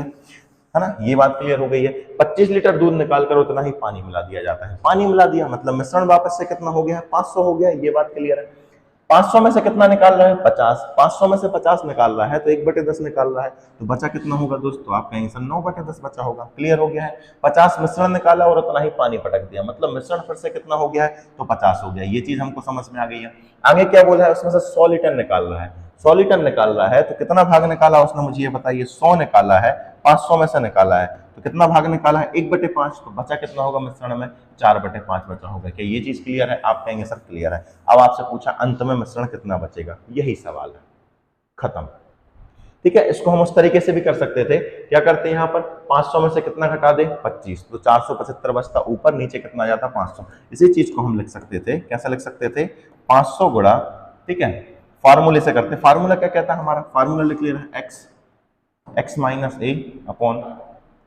है ना? ये बात क्लियर हो गई है। 25 लीटर दूध निकालकर उतना ही पानी मिला दिया जाता है। पानी मिला दिया मतलब मिश्रण वापस से कितना हो गया है? 500 हो गया। ये बात क्लियर है। 500 में से कितना निकाल रहा है? 50। 500 में से 50 निकाल रहा है तो 1/10 निकाल रहा है, तो बचा कितना होगा दोस्त? तो आपका आंसर 9/10 बचा होगा। क्लियर हो गया है। 50 मिश्रण निकाला और उतना ही पानी पटक दिया, मतलब मिश्रण फिर से कितना हो गया है? तो 50 हो गया। ये चीज हमको समझ में आ गई है। आगे क्या बोला है? उसमें से 100 लीटर निकाल रहा है। 100 लीटर निकाल रहा है तो कितना भाग निकाला उसने? मुझे ये बताइए। 100 निकाला है, 500 में से निकाला है, तो कितना भाग निकाला है? 1/5। तो बचा कितना होगा मिश्रण में? 4/5 बचा होगा। क्या ये चीज क्लियर है? आप कहेंगे सर क्लियर है। अब आपसे पूछा अंत में मिश्रण कितना बचेगा, यही सवाल है, खत्म। ठीक है, इसको हम उस तरीके से भी कर सकते थे। क्या करते हैं यहाँ पर? 500 में से कितना घटा दे? 25, तो 475 बचता। ऊपर नीचे कितना जाता? 500। इसी चीज को हम लिख सकते थे, कैसे लिख सकते थे? 500 गुणा, ठीक है, फार्मूले से करते। फार्मूला क्या कहता है हमारा? फार्मूला लिख लिया है x minus a upon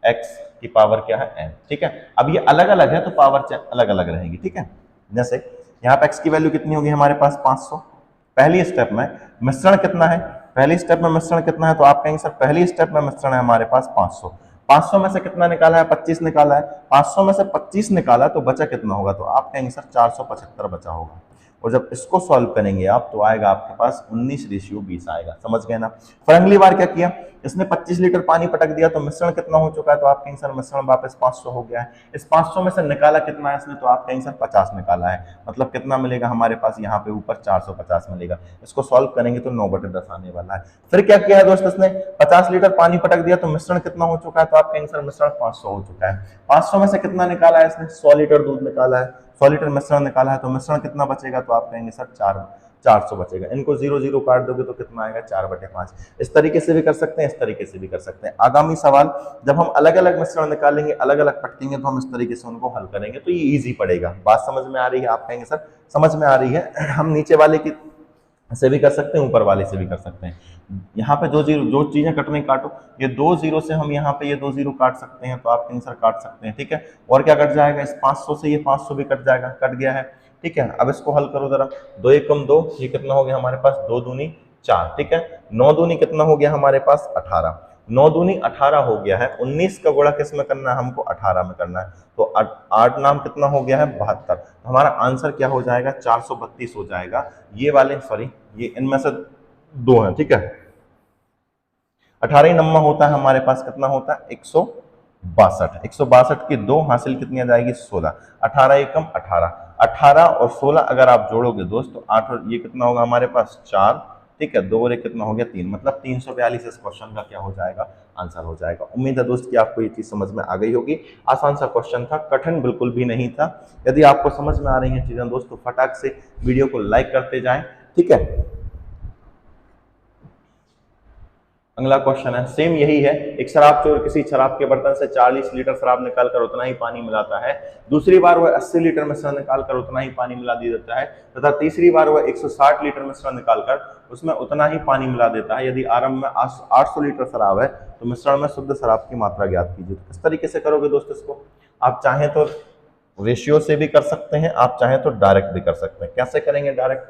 x की पावर क्या है? n। ठीक है, अब ये अलग अलग है तो पावर अलग अलग रहेगी। ठीक है, जैसे यहाँ पे x की वैल्यू कितनी होगी हमारे पास? 500। पहली स्टेप में मिश्रण कितना है? पहली स्टेप में मिश्रण कितना है, तो आप कहेंगे सर पहली स्टेप में मिश्रण है हमारे पास 500। 500 में से कितना निकाला है, 25 निकाला है। 500 में से 25 निकाला तो बचा कितना होगा, तो आप कहेंगे सर 475 बचा होगा। और जब इसको सॉल्व करेंगे आप तो आएगा आपके पास 19:20 आएगा। समझ गए ना। फिर अगली बार क्या किया, इसने 25 लीटर पानी पटक दिया तो मिश्रण कितना हो चुका है, तो आप कहेंगे सर मिश्रण वापस 500 हो गया है। इस 500 में से निकाला कितना है इसने, तो आप कहेंगे सर 50 निकाला है। मतलब कितना मिलेगा हमारे पास यहाँ पे ऊपर 450 मिलेगा। इसको सॉल्व करेंगे तो 9/10 आने वाला है। फिर क्या किया है दोस्त, इसने 50 लीटर पानी पटक दिया तो मिश्रण कितना हो चुका है, तो आप कहेंगे सर मिश्रण 500 हो चुका है। 500 में से कितना निकाला है इसने, 100 लीटर दूध निकाला है, 100 लीटर मिश्रण निकाला है, तो मिश्रण कितना बचेगा, तो आप कहेंगे सर 400 बचेगा। इनको 0 काट दोगे तो कितना आएगा, 4/5। इस तरीके से भी कर सकते हैं, इस तरीके से भी कर सकते हैं। आगामी सवाल जब हम अलग अलग मिश्रण निकालेंगे, अलग अलग पटकेंगे, तो हम इस तरीके से उनको हल करेंगे तो ये इजी पड़ेगा। बात समझ में आ रही है, आप कहेंगे सर समझ में आ रही है। हम नीचे वाले की से भी कर सकते हैं, ऊपर वाले से भी कर सकते हैं। यहाँ पे दो चीजें कटने काटो, ये 2 0 से हम यहाँ पे ये 2 0 काट सकते हैं, तो आप कहेंगे सर काट सकते हैं। ठीक है, और क्या कट जाएगा, इस 500 से ये 500 भी कट जाएगा, कट गया है। ठीक है, अब इसको हल करो जरा। 2 1 2, ये कितना हो गया हमारे पास, 2 दूनी 4। ठीक है, 9 दूनी कितना हो गया हमारे पास, 18। 9 दूनी 18 हो गया है। 19 का गुणा किस में करना है हमको, 18 में करना है। तो 8 नाम कितना हो गया है, 72। तो हमारा आंसर क्या हो जाएगा, 432 हो जाएगा। ये वाले सॉरी ये इनमें से 2 है। ठीक है, 18 नंबर होता है हमारे पास, कितना होता है 162। 162 की 2 हासिल कितनी आ जाएगी, 16। 18 एकम 18, 18 और 16 अगर आप जोड़ोगे दोस्त तो 8 और ये कितना होगा हमारे पास 4। ठीक है, 2 और 1 कितना हो गया 3, मतलब 342 इस क्वेश्चन का क्या हो जाएगा, आंसर हो जाएगा। उम्मीद है दोस्त कि आपको ये चीज समझ में आ गई होगी। आसान सा क्वेश्चन था, कठिन बिल्कुल भी नहीं था। यदि आपको समझ में आ रही है चीजें दोस्तों, फटाक से वीडियो को लाइक करते जाएं। ठीक है, अगला क्वेश्चन है, सेम यही है। एक शराब चोर किसी शराब के बर्तन से 40 लीटर शराब निकालकर उतना ही पानी मिलाता है। दूसरी बार वह 80 लीटर मिश्रण निकालकर उतना ही पानी मिला दे देता है, तथा तीसरी बार वह 160 लीटर मिश्रण निकालकर उसमें उतना ही पानी मिला देता है। यदि आरंभ में 800 लीटर शराब है तो मिश्रण में शुद्ध शराब की मात्रा ज्ञात कीजिए। तो किस तरीके से करोगे दोस्त इसको, आप चाहें तो रेशियो से भी कर सकते हैं, आप चाहें तो डायरेक्ट भी कर सकते हैं। कैसे करेंगे डायरेक्ट,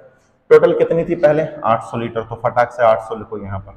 टोटल कितनी थी पहले 800 लीटर, तो फटाक से 800 लिखो यहाँ पर।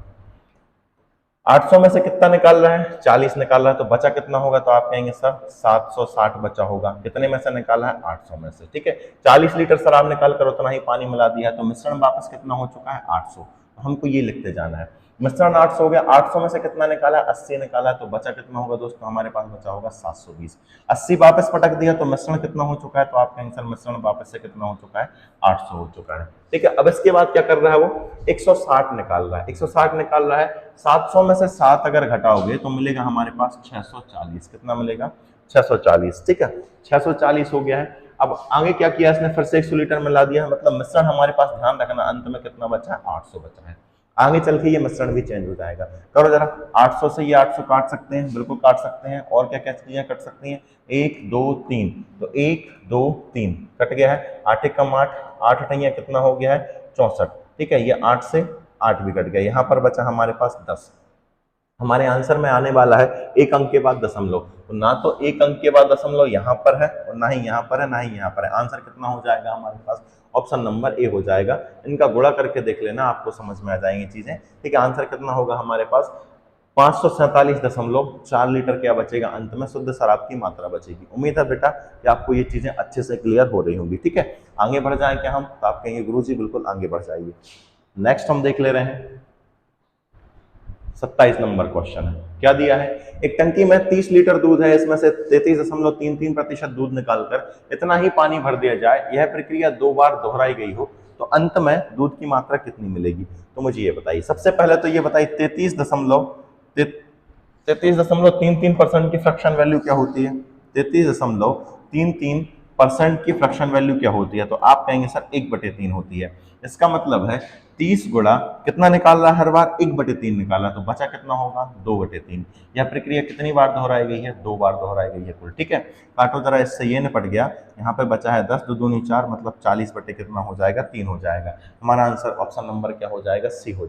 800 में से कितना निकाल रहा है, 40 निकाल रहा है, तो बचा कितना होगा, तो आप कहेंगे सर 760 बचा होगा। कितने में से निकाला है, 800 में से। ठीक है, 40 लीटर शराब निकाल कर उतना ही पानी मिला दिया है, तो मिश्रण वापस कितना हो चुका है, 800। हमको ये लिखते जाना है। मिश्रण 800 हो गया, 800 में से कितना निकाला है, 80 निकाला है, तो बचा कितना होगा दोस्तों, हमारे पास बचा होगा 720। 80 वापस पटक दिया तो मिश्रण कितना हो चुका है, तो आप कहेंगे सर मिश्रण वापस से कितना हो चुका है, 800 हो चुका है। ठीक है, अब इसके बाद क्या कर रहा है वो, 160 निकाल रहा है। 160 निकाल रहा है, 700 में से 7 अगर घटाओगे तो मिलेगा हमारे पास 640। कितना मिलेगा, 640। ठीक है, 640 हो गया है। अब आगे क्या किया इसने, फिर से 100 लीटर मिला दिया है, मतलब मिश्रण हमारे पास, ध्यान रखना अंत में कितना बचा है, 800 बचा है। आगे चल के ये मिश्रण भी चेंज हो जाएगा। करो जरा, 800 से ये 800 काट सकते हैं, बिल्कुल काट सकते हैं। और क्या क्या चीजें कट सकती हैं, 1 2 3, तो 1 2 3 कट गया है। 8 एकम 8, 8 अठैया कितना हो गया है, 64। ठीक है, ये 8 से 8 भी कट गया, यहाँ पर बचा हमारे पास 10। हमारे आंसर में आने वाला है एक अंक के बाद दशमलव, तो ना तो एक अंक के बाद दशमलव यहाँ पर है और ना ही यहाँ पर है, ना ही यहाँ पर है। आंसर कितना हो जाएगा हमारे पास, ऑप्शन नंबर ए हो जाएगा। इनका गुणा करके देख लेना, आपको समझ में आ जाएंगी चीजें। ठीक है, आंसर कितना होगा हमारे पास, 547.4 लीटर क्या बचेगा, अंत में शुद्ध शराब की मात्रा बचेगी। उम्मीद है बेटा कि आपको ये चीजें अच्छे से क्लियर हो रही होंगी। ठीक है, आगे बढ़ जाए क्या हम, तो आप कहेंगे गुरुजी बिल्कुल आगे बढ़ जाइए। नेक्स्ट हम देख ले रहे हैं 27 नंबर क्वेश्चन है। क्या दिया है, एक टंकी में 30 लीटर दूध है, इसमें से 33.33% दूध निकालकर इतना ही पानी भर दिया जाए। यह प्रक्रिया 2 बार दोहराई गई हो तो अंत में दूध की मात्रा कितनी मिलेगी। तो मुझे ये बताइए, सबसे पहले तो ये बताइए 33.33% की फ्रैक्शन वैल्यू क्या होती है, 33.33% की फ्रैक्शन वैल्यू क्या होती है, तो आप कहेंगे सर 1/3 होती है। इसका मतलब है 30 गुणा कितना निकाल रहा है हर बार, 1/3 निकाला, तो बचा कितना होगा, 2/3। यह प्रक्रिया कितनी बार दोहराई गई है, 2 बार दोहराई गई है कुल। ठीक है, काटो जरा, इससे ये निपट गया। यहाँ पे बचा है 10 2 दूनी 4, मतलब 40 बटे कितना हो जाएगा, 3 हो जाएगा। हमारा आंसर ऑप्शन नंबर क्या हो जाएगा, सी हो